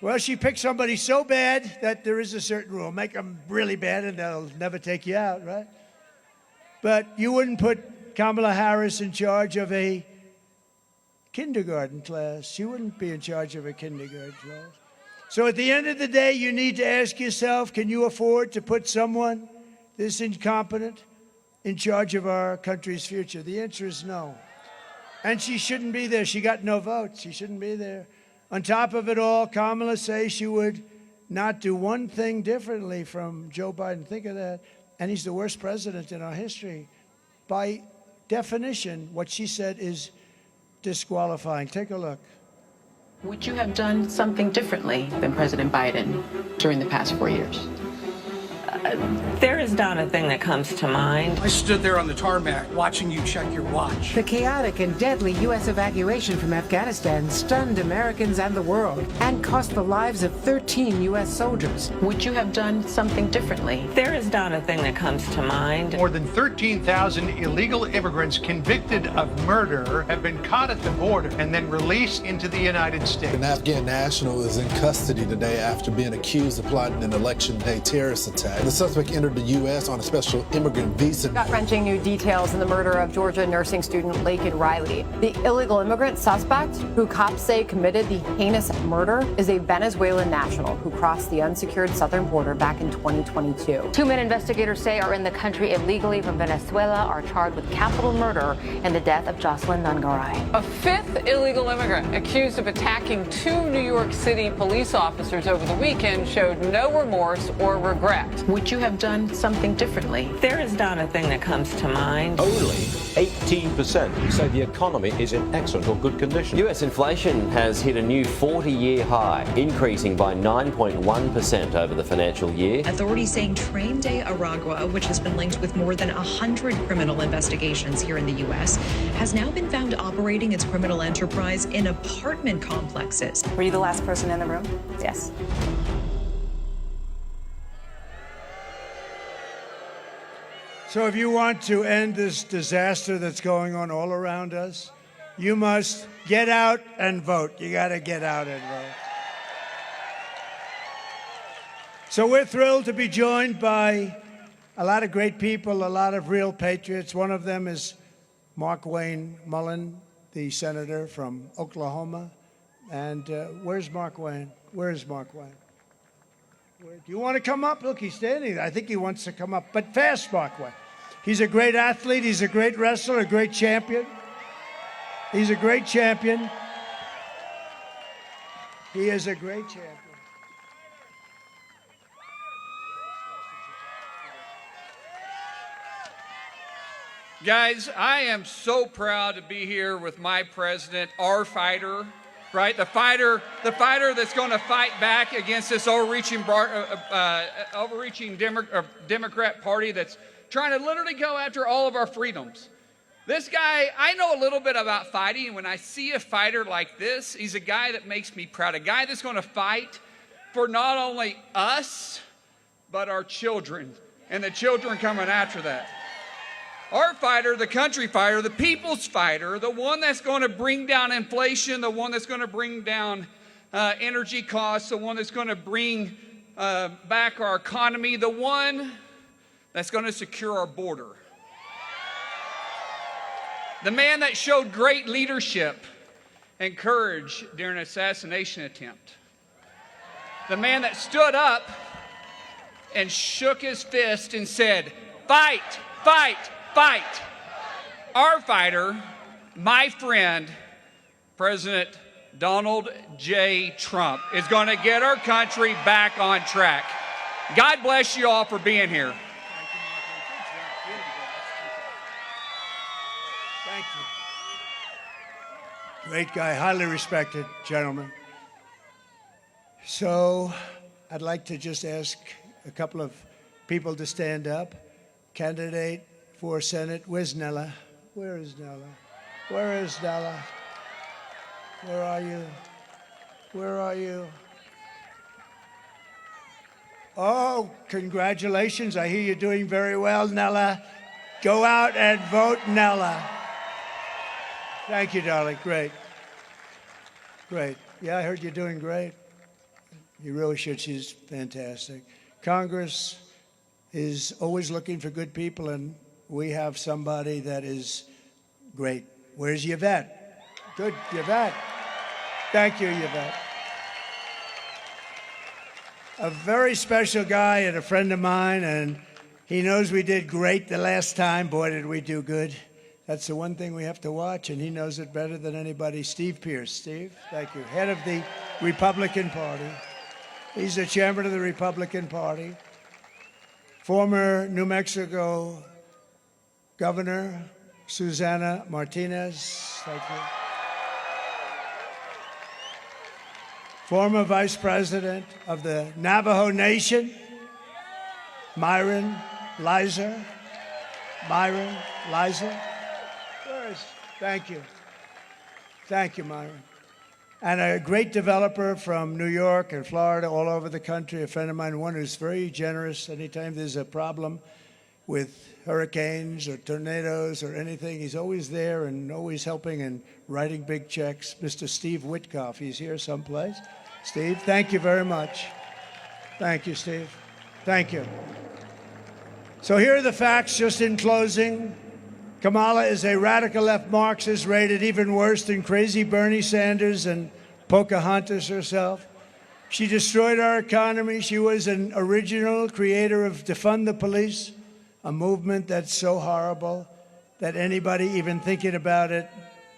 B: Well, she picked somebody so bad that there is a certain rule. Make them really bad and they'll never take you out, right? But you wouldn't put Kamala Harris in charge of a kindergarten class. She wouldn't be in charge of a kindergarten class. So at the end of the day, you need to ask yourself, can you afford to put someone this incompetent in charge of our country's future? The answer is no. And she shouldn't be there. She got no votes. She shouldn't be there. On top of it all, Kamala says she would not do one thing differently from Joe Biden. Think of that. And he's the worst president in our history. By definition, what she said is disqualifying. Take a look.
P: Would you have done something differently than President Biden during the past 4 years?
O: There is not a thing that comes to mind.
C: I stood there on the tarmac watching you check your watch.
P: The chaotic and deadly U.S. evacuation from Afghanistan stunned Americans and the world and cost the lives of 13 U.S. soldiers.
F: Would you have done something differently?
O: There is not a thing that comes to mind.
C: More than 13,000 illegal immigrants convicted of murder have been caught at the border and then released into the United States.
Q: An Afghan national is in custody today after being accused of plotting an election day terrorist attack. The suspect entered the U.S. on a special immigrant visa.
R: Gut-wrenching new details in the murder of Georgia nursing student Laken Riley. The illegal immigrant suspect, who cops say committed the heinous murder, is a Venezuelan national who crossed the unsecured southern border back in 2022.
L: 2 men investigators say are in the country illegally from Venezuela are charged with capital murder in the death of Jocelyn Nungaray.
F: A fifth illegal immigrant accused of attacking 2 New York City police officers over the weekend showed no remorse or regret. Would you have done something differently?
O: There is not a thing that comes to mind.
S: Only 18% say the economy is in excellent or good condition.
T: US inflation has hit a new 40-year high, increasing by 9.1% over the financial year.
U: Authorities saying Train de Aragua, which has been linked with more than 100 criminal investigations here in the U.S., has now been found operating its criminal enterprise in apartment complexes.
R: Were you the last person in the room? Yes.
B: So if you want to end this disaster that's going on all around us, you must get out and vote. You got to get out and vote. So we're thrilled to be joined by a lot of great people, a lot of real patriots. One of them is Mark Wayne Mullen, the senator from Oklahoma. And where's Mark Wayne? Where is Mark Wayne? Do you want to come up? Look, he's standing there. I think he wants to come up, but fast, Mark Wayne. He's a great athlete. He's a great wrestler, a great champion. He's a great champion. He is a great champion.
V: Guys, I am so proud to be here with my president, our fighter, right? The fighter that's going to fight back against this overreaching Democrat Party that's trying to literally go after all of our freedoms. This guy, I know a little bit about fighting, and when I see a fighter like this, he's a guy that makes me proud, a guy that's going to fight for not only us, but our children, and the children coming after that. Our fighter, the country fighter, the people's fighter, the one that's going to bring down inflation, the one that's going to bring down energy costs, the one that's going to bring back our economy, the one that's going to secure our border. The man that showed great leadership and courage during an assassination attempt. The man that stood up and shook his fist and said, "Fight, fight, fight." Our fighter, my friend, President Donald J. Trump, is going to get our country back on track. God bless you all for being here.
B: Thank you. Great guy, highly respected gentleman. So I'd like to just ask a couple of people to stand up. Candidate for Senate, where's Nella? Where is Nella? Where is Nella? Where are you? Where are you? Oh, congratulations. I hear you're doing very well, Nella. Go out and vote, Nella. Thank you, darling. Great. Great. Yeah, I heard you're doing great. You really should. She's fantastic. Congress is always looking for good people, and we have somebody that is great. Where's Yvette? Good, Yvette. Thank you, Yvette. A very special guy and a friend of mine, and he knows we did great the last time. Boy, did we do good. That's the one thing we have to watch, and he knows it better than anybody. Steve Pierce. Steve, thank you. Head of the Republican Party. He's the chairman of the Republican Party. Former New Mexico Governor Susana Martinez. Thank you. Former Vice President of the Navajo Nation, Myron Lizer. Myron Lizer. Thank you. Thank you, Myron. And a great developer from New York and Florida, all over the country, a friend of mine, one who's very generous. Anytime there's a problem with hurricanes or tornadoes or anything, he's always there and always helping and writing big checks. Mr. Steve Witkoff, he's here someplace. Steve, thank you very much. Thank you, Steve. Thank you. So here are the facts just in closing. Kamala is a radical left Marxist rated even worse than crazy Bernie Sanders and Pocahontas herself. She destroyed our economy. She was an original creator of Defund the Police, a movement that's so horrible that anybody even thinking about it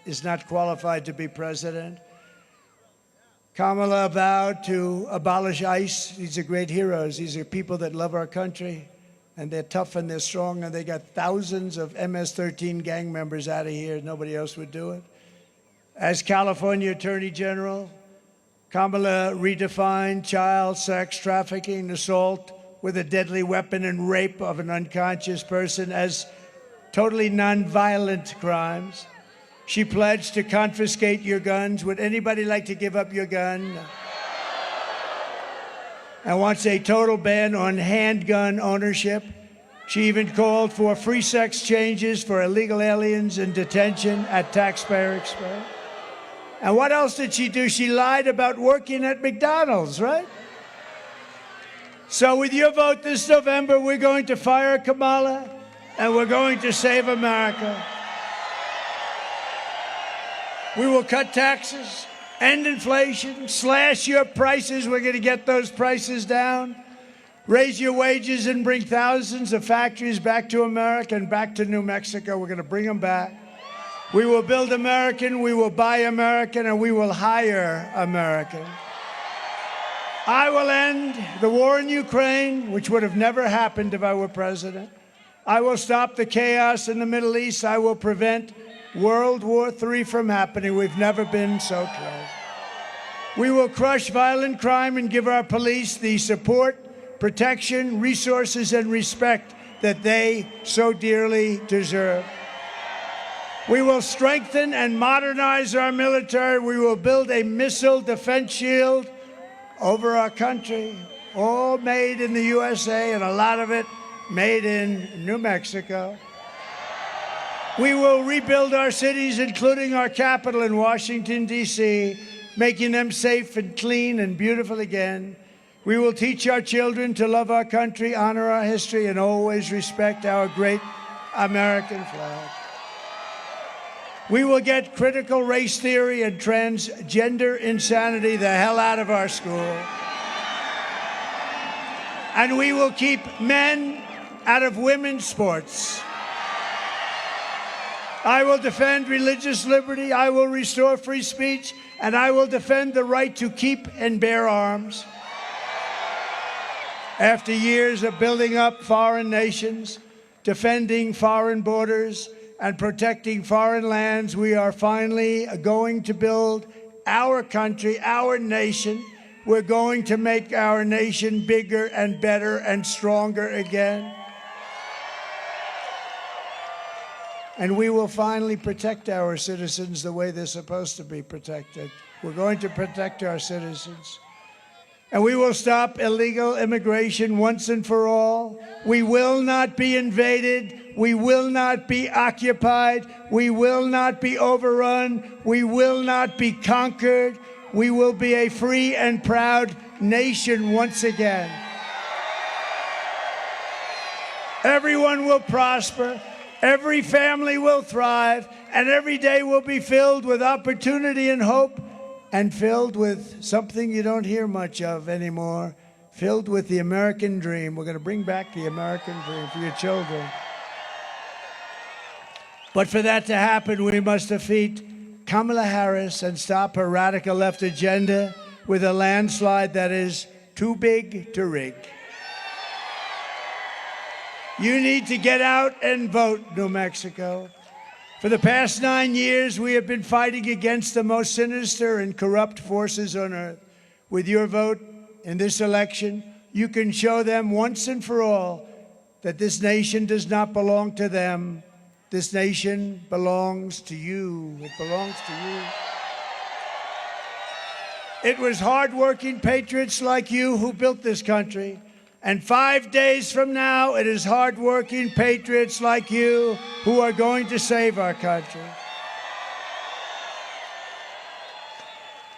B: is not qualified to be president. Kamala vowed to abolish ICE. These are great heroes. These are people that love our country. And they're tough and they're strong, and they got thousands of MS-13 gang members out of here. Nobody else would do it. As California Attorney General, Kamala redefined child sex trafficking, assault with a deadly weapon, and rape of an unconscious person as totally nonviolent crimes. She pledged to confiscate your guns. Would anybody like to give up your gun? And wants a total ban on handgun ownership. She even called for free sex changes for illegal aliens in detention at taxpayer expense. And what else did she do? She lied about working at McDonald's, right? So with your vote this November, we're going to fire Kamala, and we're going to save America. We will cut taxes, end inflation, slash your prices. We're going to get those prices down. Raise your wages and bring thousands of factories back to America and back to New Mexico. We're going to bring them back. We will build American, we will buy American, and we will hire American. I will end the war in Ukraine, which would have never happened if I were president. I will stop the chaos in the Middle East. I will prevent World War III from happening. We've never been so close. We will crush violent crime and give our police the support, protection, resources, and respect that they so dearly deserve. We will strengthen and modernize our military. We will build a missile defense shield over our country, all made in the USA, and a lot of it made in New Mexico. We will rebuild our cities, including our capital in Washington, D.C., making them safe and clean and beautiful again. We will teach our children to love our country, honor our history, and always respect our great American flag. We will get critical race theory and transgender insanity the hell out of our school. And we will keep men out of women's sports. I will defend religious liberty, I will restore free speech, and I will defend the right to keep and bear arms. After years of building up foreign nations, defending foreign borders, and protecting foreign lands, we are finally going to build our country, our nation. We're going to make our nation bigger and better and stronger again. And we will finally protect our citizens the way they're supposed to be protected. We're going to protect our citizens. And we will stop illegal immigration once and for all. We will not be invaded. We will not be occupied. We will not be overrun. We will not be conquered. We will be a free and proud nation once again. Everyone will prosper. Every family will thrive, and every day will be filled with opportunity and hope, and filled with something you don't hear much of anymore, filled with the American dream. We're going to bring back the American dream for your children. But for that to happen, we must defeat Kamala Harris and stop her radical left agenda with a landslide that is too big to rig. You need to get out and vote, New Mexico. For the past 9 years, we have been fighting against the most sinister and corrupt forces on earth. With your vote in this election, you can show them once and for all that this nation does not belong to them. This nation belongs to you. It belongs to you. It was hardworking patriots like you who built this country. And 5 days from now, it is hardworking patriots like you who are going to save our country.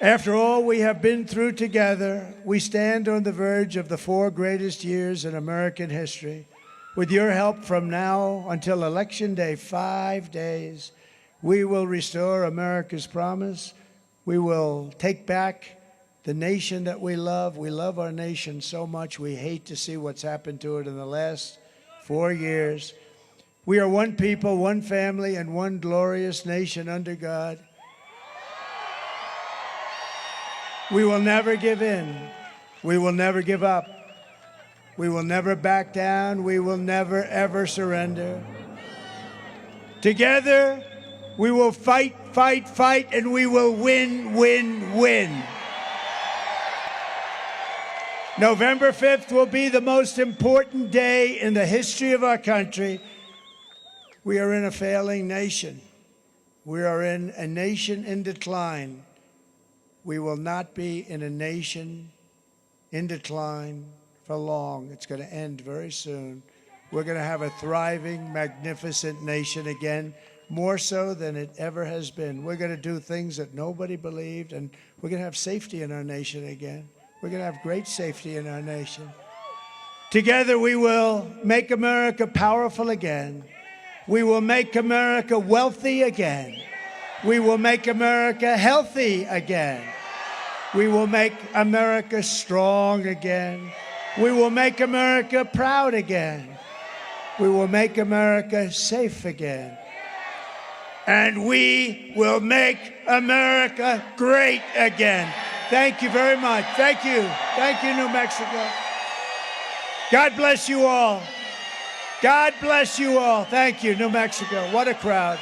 B: After all we have been through together, we stand on the verge of the 4 greatest years in American history. With your help from now until Election Day, 5 days, we will restore America's promise. We will take back the nation that we love. We love our nation so much. We hate to see what's happened to it in the last 4 years. We are one people, one family, and one glorious nation under God. We will never give in. We will never give up. We will never back down. We will never, ever surrender. Together, we will fight, fight, fight, and we will win, win, win. November 5th will be the most important day in the history of our country. We are in a failing nation. We are in a nation in decline. We will not be in a nation in decline for long. It's going to end very soon. We're going to have a thriving, magnificent nation again, more so than it ever has been. We're going to do things that nobody believed, and we're going to have safety in our nation again. We're going to have great safety in our nation. Together, we will make America powerful again. We will make America wealthy again. We will make America healthy again. We will make America strong again. We will make America proud again. We will make America safe again. And we will make America great again. Thank you very much. Thank you. Thank you, New Mexico. God bless you all. God bless you all. Thank you, New Mexico. What a crowd.